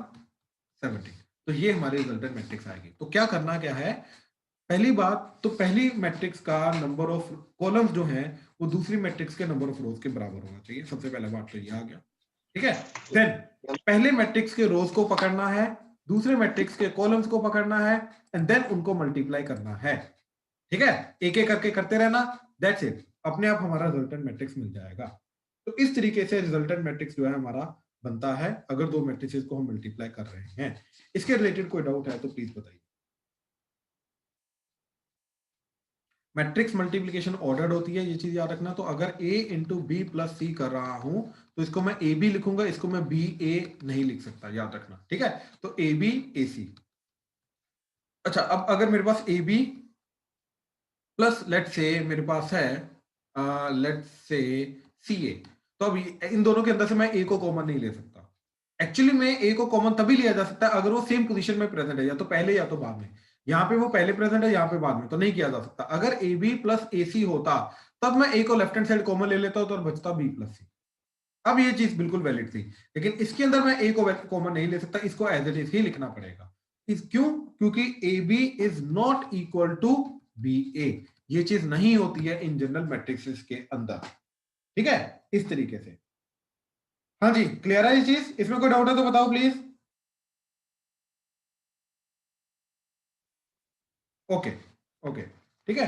Speaker 1: 70। तो ये हमारी रिजल्टेंट मैट्रिक्स आएगी। तो क्या करना क्या है, पहली बात तो पहली मैट्रिक्स का नंबर ऑफ कॉलम्स जो है वो दूसरी मैट्रिक्स के नंबर ऑफ रोज के बराबर होना चाहिए। सबसे पहला बात तो ये आ गया, ठीक है। देन पहले मैट्रिक्स के रोज को पकड़ना है, दूसरे मैट्रिक्स के कॉलम्स को पकड़ना है, एंड देन उनको मल्टीप्लाई करना है, ठीक है। एक एक करके करते रहना, दैट्स इट, अपने आप हमारा रिजल्टेंट मैट्रिक्स मिल जाएगा। तो इस तरीके से रिजल्टेंट मैट्रिक्स जो है हमारा बनता है अगर दो मैट्रिसेस को हम मल्टीप्लाई कर रहे हैं। इसके रिलेटेड कोई डाउट है तो प्लीज बताइए। मैट्रिक्स मल्टीप्लिकेशन ऑर्डर्ड होती है, ये चीज याद रखना। तो अगर a इंटू बी प्लस सी कर रहा हूं तो इसको मैं ए बी लिखूंगा, इसको मैं बी ए नहीं लिख सकता, याद रखना, ठीक है। तो ए बी ए सी। अच्छा, अब अगर मेरे पास ए बी प्लस लेट से मेरे पास है लेट से सी ए, तो अब इन दोनों के अंदर से मैं ए को कॉमन नहीं ले सकता। एक्चुअली में ए को कॉमन तभी लिया जा सकता है अगर वो सेम पोजीशन में प्रेजेंट है, या तो पहले या तो बाद में। यहाँ पे वो पहले प्रेजेंट है, यहाँ पे बाद में, तो नहीं किया जा सकता। अगर ए बी प्लस ए सी होता तब मैं ए को लेफ्ट हैंड साइड कॉमन ले लेता तो बचता बी प्लस सी। अब ये चीज बिल्कुल वैलिड थी, लेकिन इसके अंदर मैं ए को कॉमन नहीं ले सकता, इसको एज इट इज ही लिखना पड़ेगा। क्यों? क्योंकि a b is not equal to b a. ये चीज नहीं होती है इन जनरल मैट्रिक्स के अंदर, ठीक है, इस तरीके से। हाँ जी, क्लियर है ये चीज? इसमें कोई डाउट है तो बताओ प्लीज। ओके ओके, ठीक है।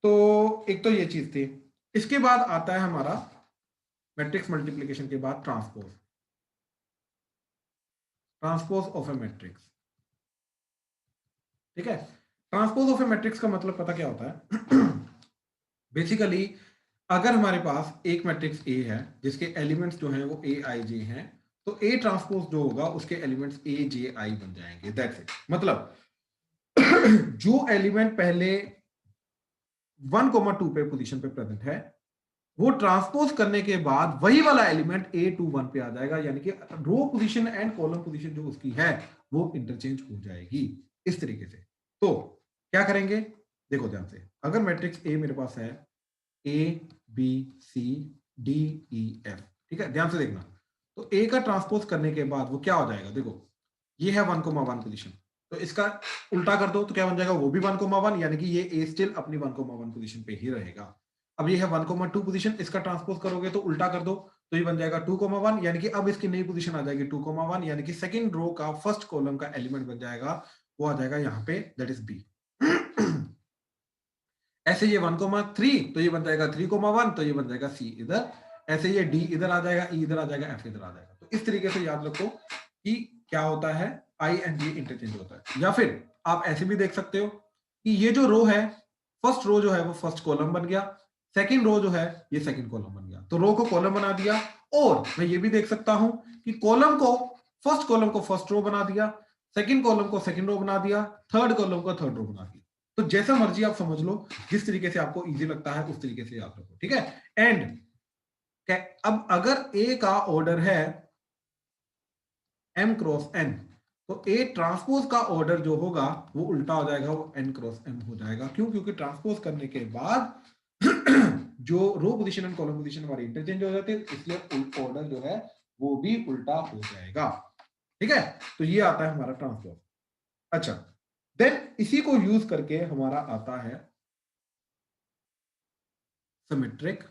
Speaker 1: तो एक तो ये चीज थी। इसके बाद आता है हमारा मैट्रिक्स मल्टीप्लिकेशन के बाद transpose, transpose of A matrix, ठीक है। ट्रांसपोज ऑफ ए मैट्रिक्स का मतलब पता क्या होता है? बेसिकली अगर हमारे पास एक मैट्रिक्स ए है जिसके एलिमेंट्स जो हैं वो ए आई जे हैं, तो ए ट्रांसपोज जो होगा उसके एलिमेंट्स ए जे आई बन जाएंगे, दैट्स इट। मतलब जो एलिमेंट पहले 1,2 पे पोजीशन पे प्रेजेंट है वो ट्रांसपोज करने के बाद वही वाला एलिमेंट ए टू 1 पे आ जाएगा, यानी कि रो पोजीशन एंड कॉलम पोजीशन जो उसकी है वो इंटरचेंज हो जाएगी इस तरीके से। तो क्या करेंगे, देखो ध्यान से। अगर मैट्रिक्स ए मेरे पास है A B C D E F, ठीक है, ध्यान से देखना। तो ए का ट्रांसपोज करने के बाद वो क्या हो जाएगा, देखो ये है 1,1 पोजीशन, तो इसका उल्टा कर दो तो क्या बन जाएगा, वो भी 1,1, यानी कि ये ए स्टिल अपनी 1,1 पोजीशन पे ही रहेगा। अब ये है 1,2 पोजीशन, इसका ट्रांसपोज करोगे तो उल्टा कर दो तो ये बन जाएगा 2,1, यानी कि अब इसकी नई पोजीशन आ जाएगी 2,1, यानी कि सेकंड रो का फर्स्ट कॉलम का एलिमेंट बन जाएगा, वो आ जाएगा यहाँ पे, दैट इज बी। ऐसे ये 1,3 तो ये बन जाएगा 3,1, तो ये बन जाएगा सी इधर। ऐसे ये डी इधर आ जाएगा, ई इधर आ जाएगा, एफ इधर आ जाएगा। तो इस तरीके से याद रखो कि क्या होता है, आई एंड जे इंटरचेंज होता है। या फिर आप ऐसे भी देख सकते हो कि ये जो रो है, फर्स्ट रो जो है वो फर्स्ट कॉलम बन गया, सेकंड रो जो है ये सेकंड कॉलम बन गया, तो रो को कॉलम बना दिया। और मैं ये भी देख सकता हूं कि कॉलम को फर्स्ट कॉलम को फर्स्ट रो बना दिया, सेकंड कॉलम को सेकंड रो बना दिया, थर्ड कॉलम को थर्ड रो बना दिया। तो जैसा मर्जी आप समझ लो, जिस तरीके से आपको इजी लगता है उस तरीके से याद रखो, ठीक है। एंड अब अगर ए का ऑर्डर है m क्रॉस n, तो ए ट्रांसपोज का ऑर्डर जो होगा वो उल्टा हो जाएगा, वो n क्रॉस m हो जाएगा। क्यों? क्योंकि ट्रांसपोज करने के बाद जो रो पोजीशन एंड कॉलम पोजीशन हमारी इंटरचेंज हो जाती है, इसलिए ऑर्डर जो है वो भी उल्टा हो जाएगा, ठीक है। तो ये आता है हमारा ट्रांसपोज। अच्छा, देन इसी को यूज करके हमारा आता है symmetric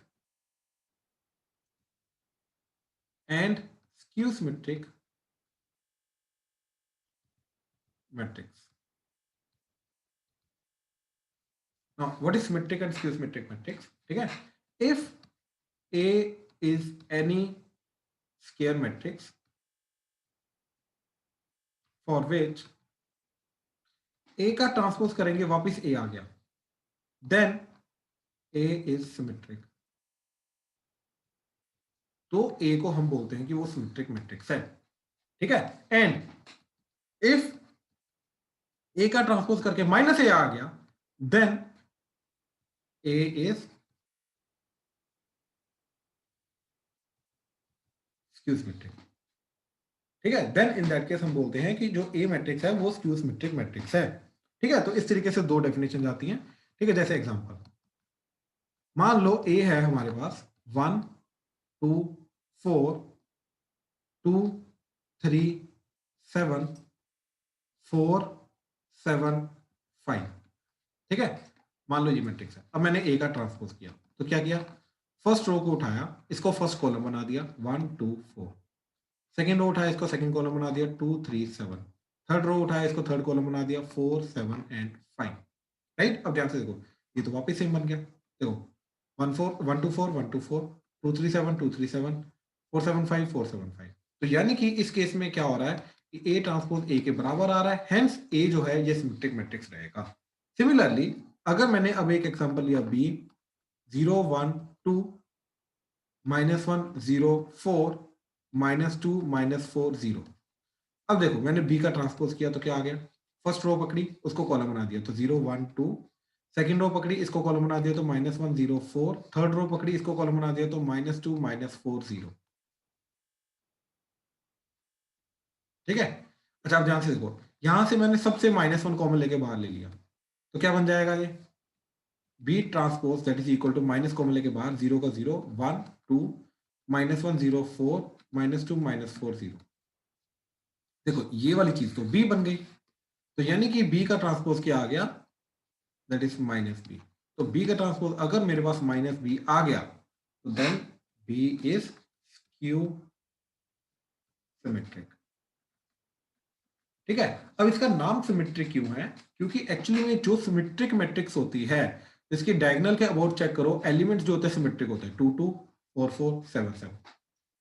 Speaker 1: and skew symmetric matrix. Now, what is symmetric and skew symmetric matrix? ठीक है, if A is any square matrix for which A का ट्रांसपोज करेंगे वापस A आ गया, then A is symmetric। तो A को हम बोलते हैं कि वो सिमेट्रिक मैट्रिक्स है, ठीक है। एंड इफ A का ट्रांसपोज करके माइनस A आ गया, then A is skew symmetric, ठीक है। देन इन दैट केस हम बोलते हैं कि जो A मैट्रिक्स है वो स्क्यू सिमेट्रिक मैट्रिक्स है, ठीक है। तो इस तरीके से दो डेफिनेशन आती हैं, ठीक है। जैसे एग्जांपल मान लो A है हमारे पास 1 2 4 2 3 7 4 7 5, ठीक है। मान लो ये मैट्रिक्स है। अब मैंने ए का ट्रांसपोज किया तो क्या किया, फर्स्ट रो को उठाया, इसको फर्स्ट कॉलम बना दिया 1 2 4, सेकेंड रो उठाया, इसको सेकेंड कॉलम बना दिया 2 3 7, थर्ड रो उठाया, इसको थर्ड कॉलम बना दिया 4 7 एंड 5, राइट। अब ध्यान से देखो, ये तो वापस सेम बन गया। देखो 1 4 1 2 4 1 2 4 2 3 7 2 3 7 4 7 5 4 7 5। तो यानी कि इस केस में क्या हो रहा है कि ए ट्रांसपोज ए के बराबर आ रहा है, हेंस ए जो है ये सिमेट्रिक मैट्रिक्स रहेगा। सिमिलरली अगर मैंने अब एक एग्जांपल लिया बी 0 1 2 -1 0 4 -2 -4 0। अब देखो मैंने बी का ट्रांसपोज किया तो क्या आ गया, फर्स्ट रो पकड़ी, उसको कॉलम बना दिया तो 0 1 2, सेकेंड रो पकड़ी, इसको कॉलम बना दिया तो -1 0 4, थर्ड रो पकड़ी, इसको कॉलम बना दिया तो -2 -4 0, ठीक है। अच्छा अब ध्यान से देखो, यहां से मैंने सबसे -1 कॉमन लेके बाहर ले लिया तो क्या बन जाएगा, ये B transpose that is equal to minus common लेके बाहर 0 का 0 1 2 -1 0 4 -2 -4 0। देखो ये वाली चीज तो बी बन गई, तो यानी कि बी का ट्रांसपोज क्या आ गया, दैट इज -b। तो बी का ट्रांसपोज अगर मेरे पास -b आ गया तो then B is skew symmetric, ठीक है। अब इसका नाम सिमेट्रिक क्यों है, क्योंकि एक्चुअली में जो सिमेट्रिक मैट्रिक्स होती है इसके डायगोनल के अबाउट चेक करो, एलिमेंट्स जो होते हैं सिमेट्रिक होते हैं 2 2 4 4 7 7,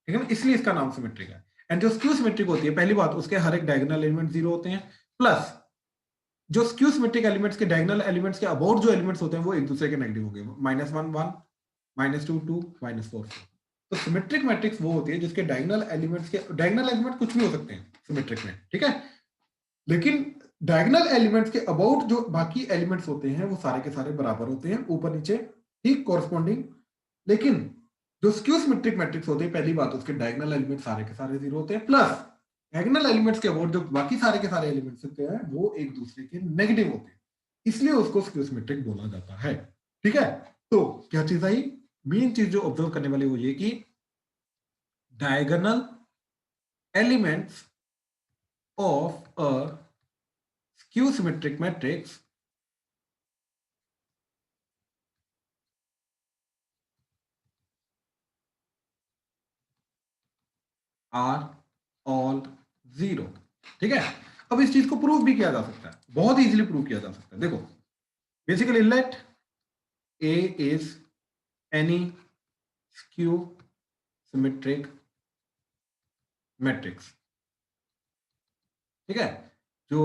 Speaker 1: ठीक है ना, इसलिए इसका नाम सिमेट्रिक है। एंड जो स्क्यू सिमेट्रिक होती है, पहली बात उसके हर एक डायगोनल एलिमेंट 0 होते हैं, प्लस जो स्क्यू सिमेट्रिक एलिमेंट्स के डायगोनल एलिमेंट्स के अबाउट जो एलिमेंट्स होते हैं वो एक दूसरे के नेगेटिव हो गए, -1 1 -2 2 -4 4। तो सिमेट्रिक मैट्रिक्स वो होती है जिसके डायगोनल एलिमेंट्स के डायगोनल एलिमेंट कुछ भी हो सकते हैं सिमेट्रिक में, ठीक है, लेकिन डायगोनल एलिमेंट्स के अबाउट जो बाकी एलिमेंट्स होते हैं वो सारे के सारे बराबर होते हैं, ऊपर नीचे ठीक कॉरस्पॉन्डिंग। लेकिन जो स्क्यू सिमेट्रिक मैट्रिक्स होते हैं, पहली बात उसके डायगोनल एलिमेंट सारे के सारे 0 होते हैं, प्लस डायगोनल एलिमेंट्स के अबाउट जो बाकी सारे के सारे एलिमेंट्स होते हैं वो एक दूसरे के नेगेटिव होते हैं, इसलिए उसको स्क्यू सिमेट्रिक बोला जाता है, ठीक है। तो क्या चीज आई, मेन चीज जो ऑब्जर्व करने वाली वो ये कि diagonal elements of a skew symmetric matrix are all 0, ठीक है। अब इस चीज को प्रूव भी किया जा सकता है, बहुत इजीली प्रूव किया जा सकता है। देखो basically let A is any skew symmetric matrix, ठीक है। जो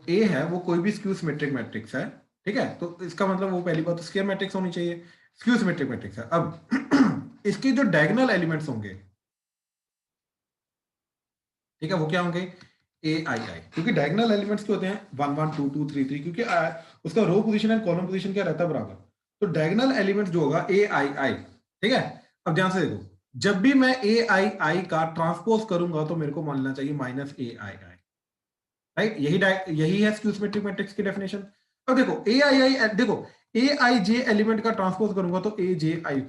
Speaker 1: ए है वो कोई भी स्क्यू सिमेट्रिक मैट्रिक्स है, ठीक है। तो इसका मतलब वो पहली बात तो स्क्वायर मैट्रिक्स होनी चाहिए, स्क्यू सिमेट्रिक मैट्रिक्स है। अब इसके जो डायगोनल एलिमेंट्स होंगे, ठीक है, वो क्या होंगे, ए आई आई, क्योंकि डायगोनल एलिमेंट्स क्या होते हैं 1 1 2 2 3 3, क्योंकि उसका रो पोजीशन एंड कॉलम पोजीशन क्या रहता है बराबर, तो डायगोनल एलिमेंट्स जो होगा ए आई आई, ठीक है। अब ध्यान से देखो, जब भी मैं ए आई आई का ट्रांसपोज करूंगा तो मेरे को मानना चाहिए -a आई आई, राइट। यही है स्क्यू सिमेट्रिक मैट्रिक्स की डेफिनेशन। अब देखो ए आई आई, देखो ए आई जे एलिमेंट का ट्रांसपोज करूंगा तो ए जे आई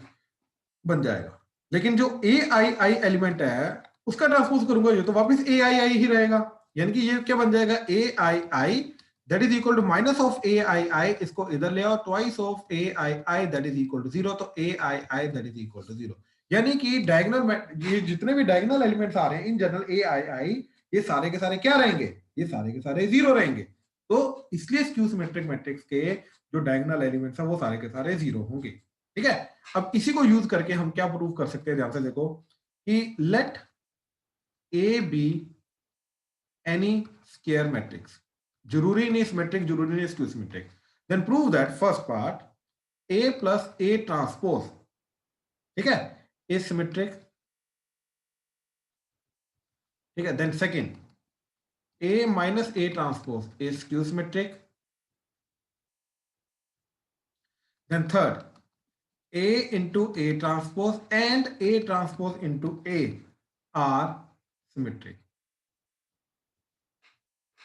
Speaker 1: बन जाएगा, लेकिन जो ए आई आई एलिमेंट है उसका ट्रांसपोज करूंगा ये तो वापस ए आई आई ही रहेगा, यानी कि ये क्या बन जाएगा, a i i that is equal to minus of a i i, इसको इधर ले आओ, twice of a i i that is equal to 0, तो a i i that is equal to 0। यानी कि डायगोनल, ये जितने भी डायगोनल एलिमेंट्स आ रहे हैं इन जनरल ए आई आई, ये सारे के सारे क्या रहेंगे, ये सारे के सारे 0 रहेंगे। तो इसलिए स्क्यू सिमेट्रिक मैट्रिक्स के जो डायगोनल एलिमेंट्स हैं वो सारे के सारे 0 होंगे, ठीक है। अब इसी को यूज करके हम क्या प्रूव कर सकते हैं, ध्यान से देखो कि let A be any square matrix, जरूरी नहीं सिमेट्रिक, जरूरी नहीं skew symmetric, then prove that first part A plus A transpose, ठीक है, इज सिमेट्रिक, ठीक है। Then second A minus A transpose is skew symmetric, then third A into A transpose and A transpose into A are symmetric,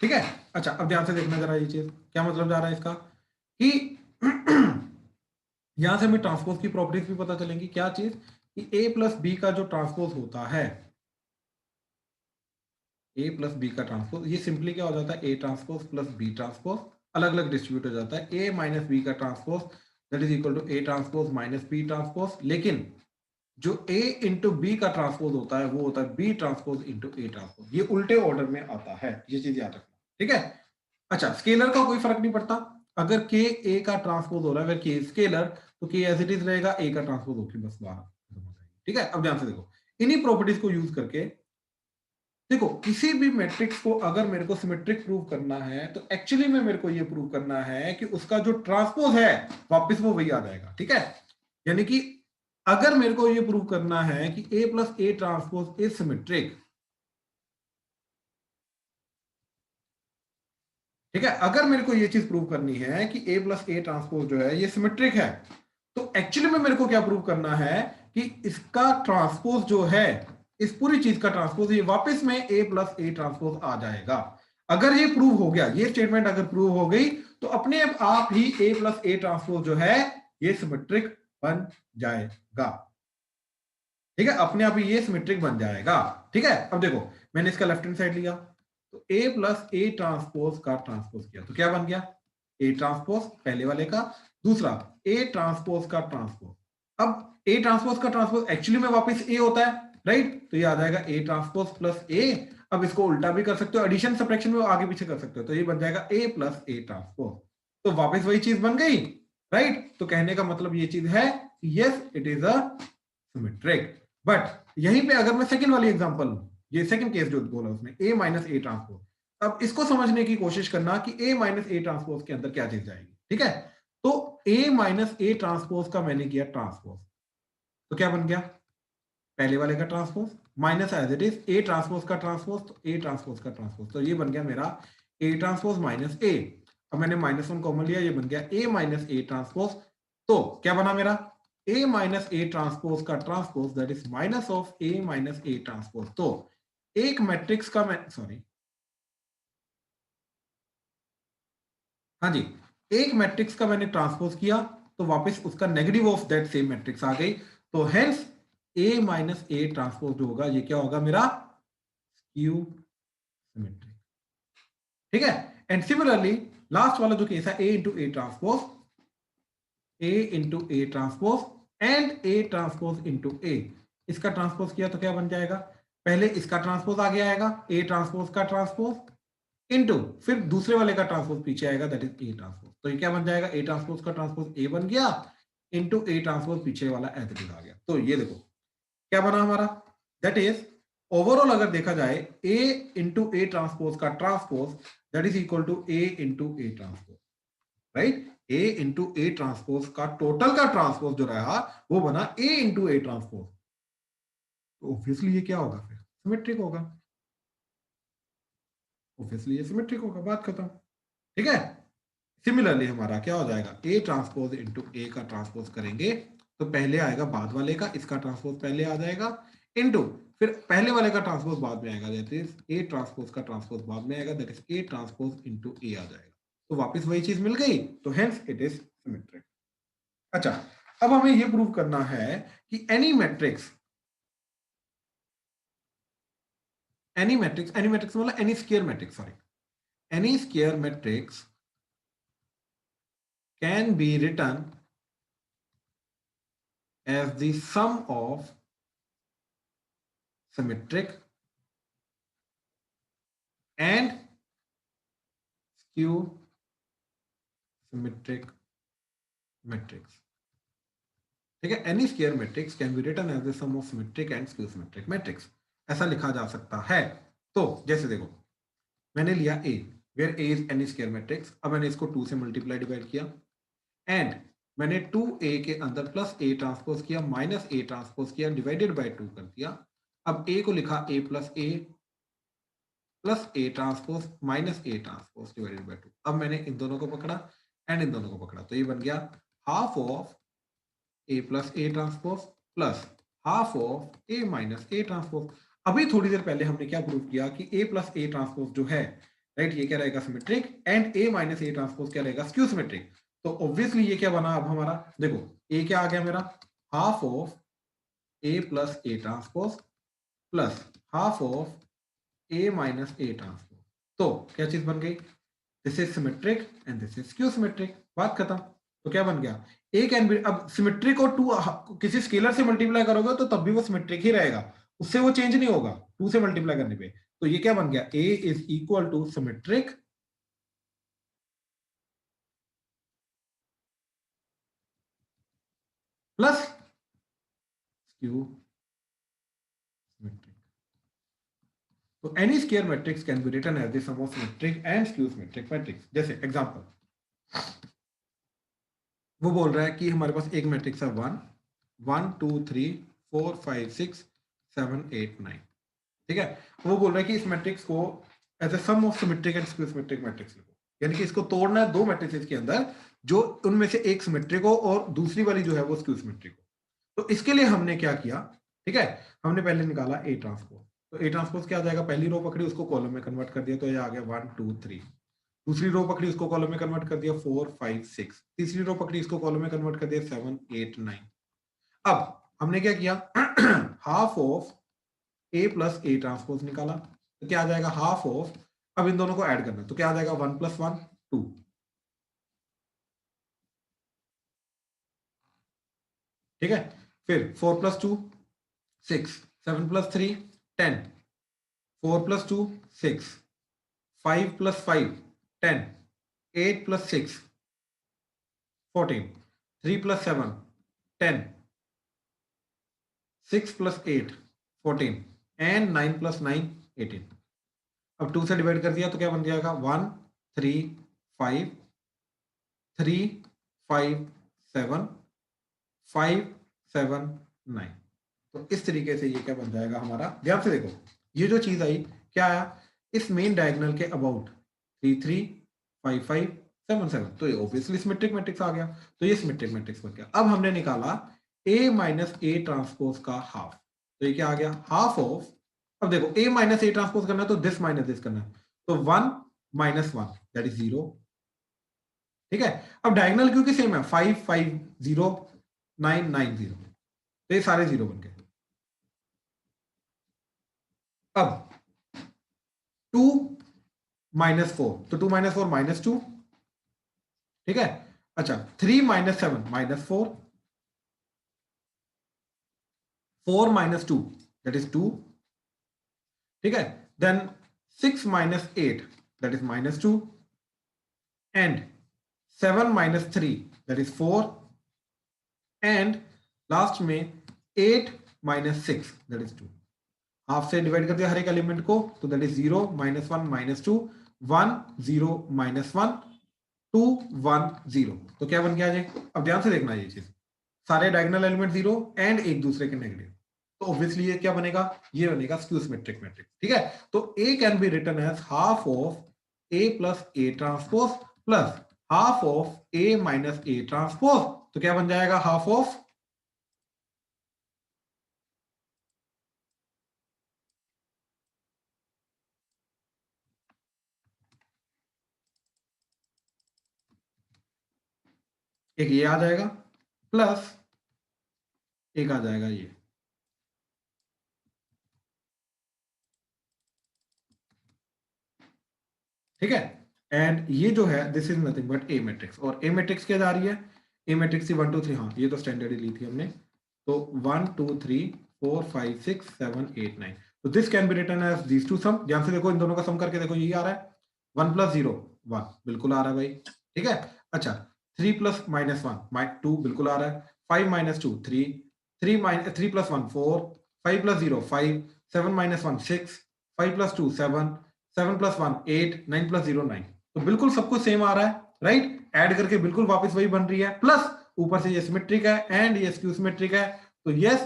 Speaker 1: ठीक है। अच्छा अब ध्यान से देखना जरा ये चीज क्या मतलब जा रहा है इसका, कि यहां से हमें ट्रांसपोज की प्रॉपर्टीज भी पता चलेंगी, क्या चीज कि A प्लस बी का जो ट्रांसपोज होता है ए प्लस बी का ट्रांसपोज, ये सिंपली क्या हो जाता है, A transpose plus B transpose, अलग अलग डिस्ट्रीब्यूट हो जाता है, ए माइनस बी का transpose that is equal to A transpose minus B transpose, लेकिन जो ए इंटू बी का ट्रांसपोज होता है वो होता है B transpose into A transpose, ये उल्टे ऑर्डर में आता है, ये चीज याद रखना, ठीक है। अच्छा, स्केलर का कोई फर्क नहीं पड़ता, अगर के ए का ट्रांसपोज हो रहा है, अगर के स्केलर तो के एज इट इज रहेगा, ए का ट्रांसपोज होकर बस बाहर खत्म हो जाएगी, ठीक है। अब ध्यान से देखो, इन्हीं प्रॉपर्टीज को यूज करके देखो, किसी भी मैट्रिक्स को अगर मेरे को सिमेट्रिक प्रूव करना है तो एक्चुअली में मेरे को ये प्रूव करना है कि उसका जो ट्रांसपोज है वापस वो वही आ जाएगा, ठीक है। यानी कि अगर मेरे को ये प्रूव करना है कि a plus A transpose is symmetric, ठीक है, अगर मेरे को ये चीज प्रूव करनी है कि a प्लस ए ट्रांसपोज जो है ये सिमेट्रिक है, तो एक्चुअली में मेरे को क्या प्रूव करना है कि इसका ट्रांसपोज जो है, इस पूरी चीज का ट्रांसपोज ये वापस में a प्लस ए ट्रांसपोज आ जाएगा। अगर ये प्रूव हो गया, ये स्टेटमेंट अगर प्रूव हो गई तो अपने आप ही a प्लस ए ट्रांसपोज जो है ये सिमेट्रिक बन जाएगा, ठीक है, अपने आप ही ये सिमेट्रिक बन जाएगा, ठीक है। अब देखो, मैंने इसका लेफ्ट हैंड साइड लिया तो a प्लस ए ट्रांसपोज का ट्रांसपोज किया तो क्या बन गया, a ट्रांसपोज पहले वाले का, दूसरा a ट्रांसपोज का ट्रांसपोज। अब a ट्रांसपोज का ट्रांसपोज एक्चुअली में वापस a होता है, राइट, तो ये आ जाएगा a ट्रांसपोज प्लस a। अब इसको उल्टा भी कर सकते हो, एडिशन सब्ट्रैक्शन में आगे पीछे कर सकते हो, तो ये बन जाएगा a प्लस ए ट्रांसपोज, तो वापस वही चीज बन गई, राइट। तो कहने का मतलब ये चीज है, yes it is a symmetric. But यहीं पे अगर मैं सेकंड वाली एग्जांपल, ये सेकंड केस जो बोला उसने, a माइनस ए ट्रांसपोज, अब इसको समझने की कोशिश करना कि a माइनस ए ट्रांसपोज के अंदर क्या चीज जाएगी, ठीक है। तो a माइनस ए ट्रांसपोज का मैंने किया ट्रांसपोज, तो क्या बन गया, पहले वाले का transpose minus as it is A transpose का ट्रांसपोज, तो ए ट्रांसपोज का ट्रांसपोज, तो ये बन गया मेरा ए ट्रांसपोज माइनस ए। अब मैंने -1 कॉमन लिया, ये बन गया ए माइनस ए ट्रांसपोज, तो क्या बना मेरा a माइनस ए ट्रांसपोज का transpose that is minus of a minus A transpose. तो एक मैट्रिक्स का मैं हाँ जी, एक मैट्रिक्स का मैंने ट्रांसपोज किया तो वापस उसका negative of that same matrix आ गई, तो hence a minus A transpose जो होगा ये क्या होगा, मेरा स्क्यू सिमेट्रिक, ठीक है। एंड सिमिलरली लास्ट वाला जो केस है, a into A transpose, a into A transpose and a transpose into a, इसका ट्रांसपोज किया तो क्या बन जाएगा, पहले इसका ट्रांसपोज आगे आएगा, a ट्रांसपोज का ट्रांसपोज इंटू फिर दूसरे वाले का ट्रांसपोज पीछे आएगा दैट इज a ट्रांसपोज, तो ये क्या बन जाएगा, a ट्रांसपोज का ट्रांसपोज a बन गया इंटू a ट्रांसपोज पीछे वाला एज इट इज आ गया। तो ये देखो क्या बना हमारा, दैट इज ओवरऑल अगर देखा जाए a इंटू ए ट्रांसपोज का transpose that is equal to a into A transpose, right. a into A transpose का टोटल का ट्रांसपोज जो रहा वो बना a इंटू ए ट्रांसपोज, तो ऑब्वियसली ये क्या होगा, फिर सिमेट्रिक होगा, ऑब्वियसली ये सिमेट्रिक होगा, बात खत्म, ठीक है। सिमिलरली हमारा क्या हो जाएगा, a ट्रांसपोज इंटू ए का ट्रांसपोज करेंगे तो पहले आएगा बाद वाले का, इसका ट्रांसपोज पहले आ जाएगा इंटू फिर पहले वाले का ट्रांसपोज बाद में आएगा, दैट इज ए ट्रांसपोज का ट्रांसपोज बाद में आएगा, that is A transpose into a आ जाएगा, तो वापस वही चीज मिल गई, तो हेंस इट इज सिमेट्रिक। अच्छा, अब हमें ये प्रूव करना है कि एनी मैट्रिक्स मतलब any square matrix, sorry, any square matrix can be written as the sum of symmetric and skew symmetric matrix, ठीक है। any square matrix can be written as the sum of symmetric and skew symmetric matrix, ऐसा लिखा जा सकता है। तो जैसे देखो, मैंने लिया a where a is any square matrix, अब मैंने इसको 2 से मल्टीप्लाई डिवाइड किया एंड मैंने 2a के अंदर प्लस a ट्रांसपोज किया माइनस a ट्रांसपोज किया डिवाइडेड बाय 2 कर दिया। अब a को लिखा a plus a transpose minus a transpose divided by 2। अब मैंने इन दोनों को पकड़ा एंड इन दोनों को पकड़ा, तो ये बन गया half of a plus a transpose plus half of a minus a transpose. अभी थोड़ी देर पहले हमने क्या प्रूव किया कि a प्लस a ट्रांसपोज जो है, राइट, ये क्या रहेगा, symmetric, and a minus a transpose क्या रहेगा, स्क्यू सिमेट्रिक। तो ऑब्वियसली ये क्या बना अब हमारा, देखो a क्या आ गया मेरा, half of a plus A transpose plus half of A minus A transpose. तो क्या चीज बन गई, this is symmetric and this is skew symmetric, बात खत्म। तो क्या बन गया, ए कैन बी, अब सिमेट्रिक और टू किसी स्केलर से मल्टीप्लाई करोगे तो तब भी वो सिमेट्रिक ही रहेगा, उससे वो चेंज नहीं होगा टू से मल्टीप्लाई करने पे। तो ये क्या बन गया, a is equal to symmetric plus skew symmetric. तो any square matrix can be written as the sum of symmetric and skew symmetric matrix. जैसे एग्जांपल, वो बोल रहा है कि हमारे पास एक मैट्रिक्स है 1 1 2 3 4 5 6 7 8 9, ठीक है। वो बोल रहा है कि इस मैट्रिक्स को as a sum of symmetric and skew symmetric matrix लिखो, यानी कि इसको तोड़ना है दो मैट्रिसेस के अंदर, जो उनमें से एक सिमेट्रिक हो और दूसरी वाली जो है वो स्क्यू सिमेट्रिक हो। तो इसके लिए हमने क्या किया, ठीक है, हमने पहले निकाला ए ट्रांसपोज। तो ए ट्रांसपोज क्या आ जाएगा, पहली रो पकड़ी उसको कॉलम में कन्वर्ट कर दिया, तो ये आ गया 1 2 3। दूसरी रो पकड़ी उसको कॉलम में कन्वर्ट कर दिया 4 5 6। तीसरी रो पकड़ी इसको कॉलम में कन्वर्ट कर दिया 7 8 9। अब हमने क्या किया, half of A plus A transpose निकाला, तो क्या आ जाएगा हाफ ऑफ, अब इन दोनों को ऐड करना, तो क्या आ जाएगा 1 + 1 2, ठीक है। फिर 4 + 2 6, 7 + 3 10, 4 + 2 6, 5 + 5 10, 8 + 6 14, 3 + 7 10, 6 + 8 14 एंड 9 + 9 18। अब 2 से डिवाइड कर दिया तो क्या बन जाएगा 1 3 5 3 5 7 5 7 9। तो इस तरीके से ये क्या बन जाएगा हमारा, ध्यान से देखो, ये जो चीज आई क्या आया, इस मेन डायगोनल के अबाउट 3 3 5 5 7 7, तो ये ऑब्वियसली सिमेट्रिक मैट्रिक्स आ गया, तो ये सिमेट्रिक मैट्रिक्स बन गया। अब हमने निकाला A माइनस A ट्रांसपोज का हाफ, तो ये क्या आ गया हाफ ऑफ, अब देखो A माइनस A ट्रांसपोज करना है तो दिस माइनस दिस करना है, तो 1 - 1 दैट इज 0, ठीक है। अब डायगोनल क्योंकि सेम है 5 5 0 9 9 0, तो ये सारे 0 बन गए। अब 2 - 4, तो 2 - 4 -2, ठीक है। अच्छा 3 - 7 -4, 4 - 2 दैट इज 2, ठीक है। Then 6 - 8 that is -2 and 7 - 3 that is 4 and last में 8 - 6 दैट इज 2। हाफ से डिवाइड कर दिया हर एक एलिमेंट को, तो दैट इज 0 - 1 -2 1 0 - 1 2 1 0। तो क्या बन गया जी, अब ध्यान से देखना ये चीज, सारे डायगोनल एलिमेंट 0 एंड एक दूसरे के नेगेटिव, तो ऑब्वियसली ये क्या बनेगा, ये बनेगा स्क्यू सिमेट्रिक मैट्रिक्स, ठीक है। तो A can be written as half of A plus A transpose plus half of A minus A transpose, तो क्या बन जाएगा हाफ ऑफ एक ये आ जाएगा प्लस एक आ जाएगा ये, ठीक है। एंड ये जो है this is nothing but A matrix, और ए मैट्रिक्स क्या जा रही है, ए मैट्रिक्स 1 2 3, हाँ ये तो स्टैंडर्ड ही ली थी हमने, तो 1 2 3 4 5 6 7 8 9। तो this can be written as these two sum, ध्यान से देखो इन दोनों का सम करके देखो, ये आ रहा है 1 + 0 1 बिल्कुल आ रहा है भाई, ठीक है। अच्छा 3 + -1 2 बिल्कुल आ रहा है, 5 - 2 3 3 + 1 4 5 + 0 5 7 - 1 6 5 + 2 7 7 + 1 8 9 + 0 9। तो बिल्कुल सब कुछ सेम आ रहा है, राइट, ऐड करके बिल्कुल वापस वही बन रही है, प्लस ऊपर से ये सिमेट्रिक है एंड ये स्क्यू सिमेट्रिक है, तो yes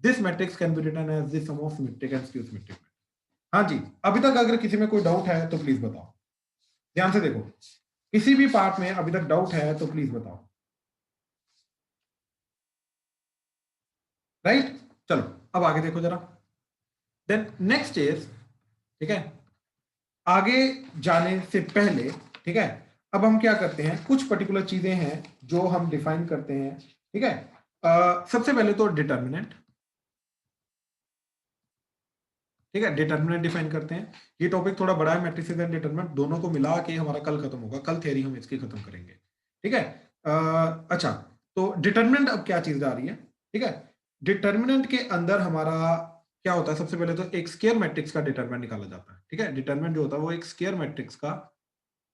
Speaker 1: this matrix can be written as the sum of symmetric and skew symmetric. हाँ जी, अभी तक अगर किसी में कोई डाउट है तो प्लीज बताओ, ध्यान से देखो, किसी भी पार्ट में अभी तक डाउट है तो प्लीज बताओ, राइट। चलो अब आगे देखो जरा, देन नेक्स्ट इज, ठीक है, आगे जाने से पहले, ठीक है, अब हम क्या करते हैं, कुछ पर्टिकुलर चीजें हैं जो हम डिफाइन करते हैं, ठीक है। सबसे पहले तो डिटर्मिनेंट, ठीक है, डिटर्मिनेंट डिफाइन करते हैं। ये टॉपिक थोड़ा बड़ा है, मैट्रिसेस एंड डिटर्मिनेंट दोनों को मिला के हमारा कल खत्म होगा, कल थ्योरी हम इसकी खत्म करेंगे। ठीक है, अच्छा तो डिटर्मिनेंट अब क्या चीज आ रही है, ठीक है। डिटर्मिनेंट के अंदर हमारा क्या होता है, सबसे पहले तो एक स्क्वायर मैट्रिक्स का डिटर्मिनेंट निकाला जाता है। ठीक है, डिटर्मिनेंट जो होता है वो एक स्क्वायर मैट्रिक्स का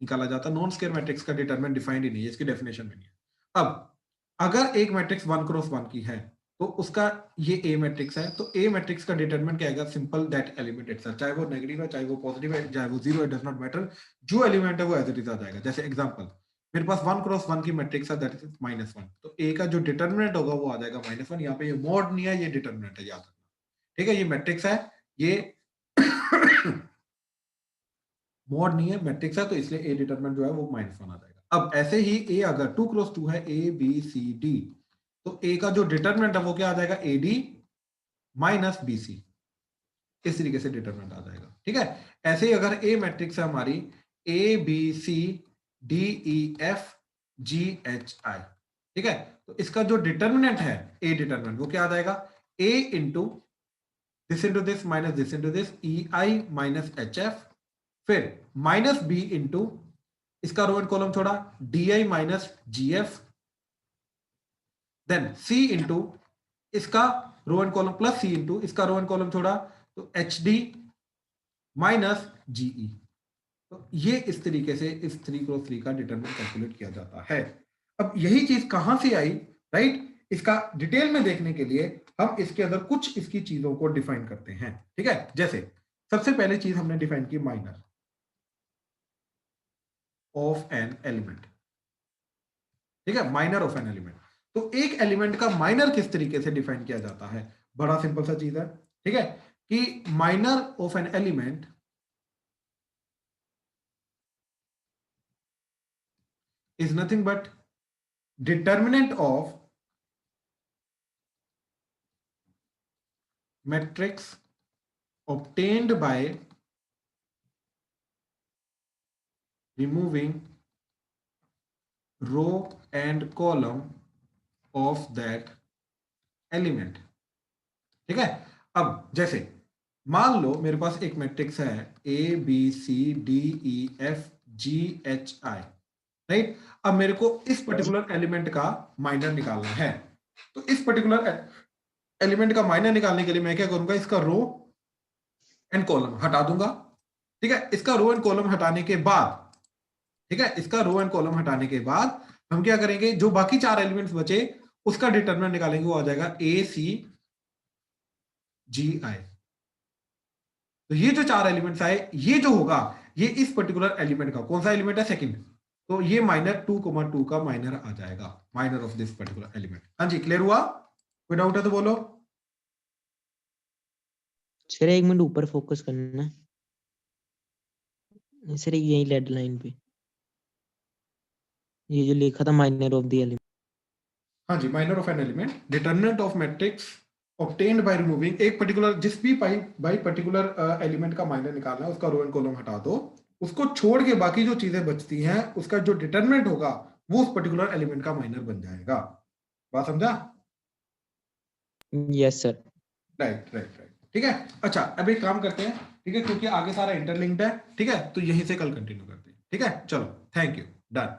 Speaker 1: निकाला जाता है, नॉन स्क्वायर मैट्रिक्स का डिटर्मिनेंट डिफाइंड ही नहीं है, इसकी डेफिनेशन में नहीं है। अब अगर एक मैट्रिक्स 1 क्रॉस 1 की है तो उसका ये ए मैट्रिक्स है, तो ए मैट्रिक्स का डिटरमिनेंट क्या आएगा, सिंपल दैट एलिमेंट इटसेल्फ, चाहे वो नेगेटिव है, चाहे वो पॉजिटिव है, चाहे वो जीरो है, डज नॉट मैटर, जो एलिमेंट है वो एज इट इज आ जाएगा। जैसे एग्जांपल, मेरे पास 1 क्रॉस 1 की मैट्रिक्स है दैट इज -1, तो ए का जो डिटरमिनेंट होगा वो आ जाएगा -1। यहाँ पे ये मॉड नहीं है, ये डिटरमिनेंट है, याद रखना। ठीक है, ये मैट्रिक्स है, ये मॉड नहीं है, मैट्रिक्स है, तो इसलिए ए डिटरमिनेंट जो है वो -1 आ जाएगा। अब ऐसे ही ए अगर 2 क्रॉस 2 है, ए बी सी डी, तो ए का जो डिटरमिनेंट है वो क्या आ जाएगा, A D minus B C, इस तरीके से डिटरमिनेंट आ जाएगा। ठीक है, ऐसे ही अगर ए मैट्रिक्स है हमारी A B C D E F G H I, ठीक है, तो इसका जो डिटरमिनेंट है ए डिटरमिनेंट वो क्या आ जाएगा, a into this minus this into this, e i minus h f, फिर माइनस बी इंटू इसका रो एंड कॉलम छोड़ा, d i minus g f, then c into इसका row and column plus c into इसका row and column छोड़ा, तो H D minus GE. तो ये इस तरीके से इस 3 क्रॉस 3 का डिटरमिनेंट कैलकुलेट किया जाता है। अब यही चीज कहां से आई, राइट, इसका डिटेल में देखने के लिए हम इसके अंदर कुछ इसकी चीजों को डिफाइन करते हैं। ठीक है, जैसे सबसे पहले चीज हमने डिफाइन की माइनर ऑफ एन एलिमेंट। ठीक है, माइनर ऑफ एन एलिमेंट, तो एक एलिमेंट का माइनर किस तरीके से डिफाइन किया जाता है, बड़ा सिंपल सा चीज है। ठीक है, कि minor of an element is nothing but determinant of matrix obtained by removing row and column of that element। ठीक है, अब जैसे मान लो मेरे पास एक मैट्रिक्स है A B C D E F G H I, right. अब मेरे को इस पर्टिकुलर एलिमेंट का माइनर निकालना है, तो इस पर्टिकुलर एलिमेंट का माइनर निकालने के लिए मैं क्या करूंगा, इसका रो एंड कॉलम हटा दूंगा। ठीक है, इसका रो एंड कॉलम हटाने के बाद, ठीक है, इसका रो एंड कॉलम हटाने के बाद हम क्या करेंगे, जो बाकी 4 एलिमेंट्स बचे उसका डिटरमिनेंट निकालेंगे, वो आ जाएगा ए सी जी आई। तो ये जो 4 एलिमेंट्स आए, ये जो होगा ये इस पर्टिकुलर एलिमेंट का कौन सा एलिमेंट है, सेकंड, तो ये माइनर 2,2 का माइनर आ जाएगा, minor of this particular element. हाँ जी, क्लियर हुआ, कोई डाउट है तो बोलो।
Speaker 2: सर 1 मिनट ऊपर फोकस करना है सर, यही रेड लाइन पे ये जो लिखा था माइनर ऑफ द एलिमेंट।
Speaker 1: हाँ जी, minor of an element, determinant of matrix obtained by removing, एक पर्टिकुलर जिस भी बाई पर्टिकुलर एलिमेंट का माइनर निकालना है उसका रो एंड कॉलम हटा दो, उसको छोड़ के बाकी जो चीजें बचती हैं उसका जो डिटरमिनेंट होगा वो उस पर्टिकुलर एलिमेंट का माइनर बन जाएगा। बात समझा?
Speaker 2: Yes sir.
Speaker 1: Right right right, ठीक है। अच्छा, अब एक काम करते हैं, ठीक है, क्योंकि आगे सारा इंटरलिंक्ड है, ठीक है, तो यहीं से कल कंटिन्यू करते हैं। ठीक है, चलो, थैंक यू, डन।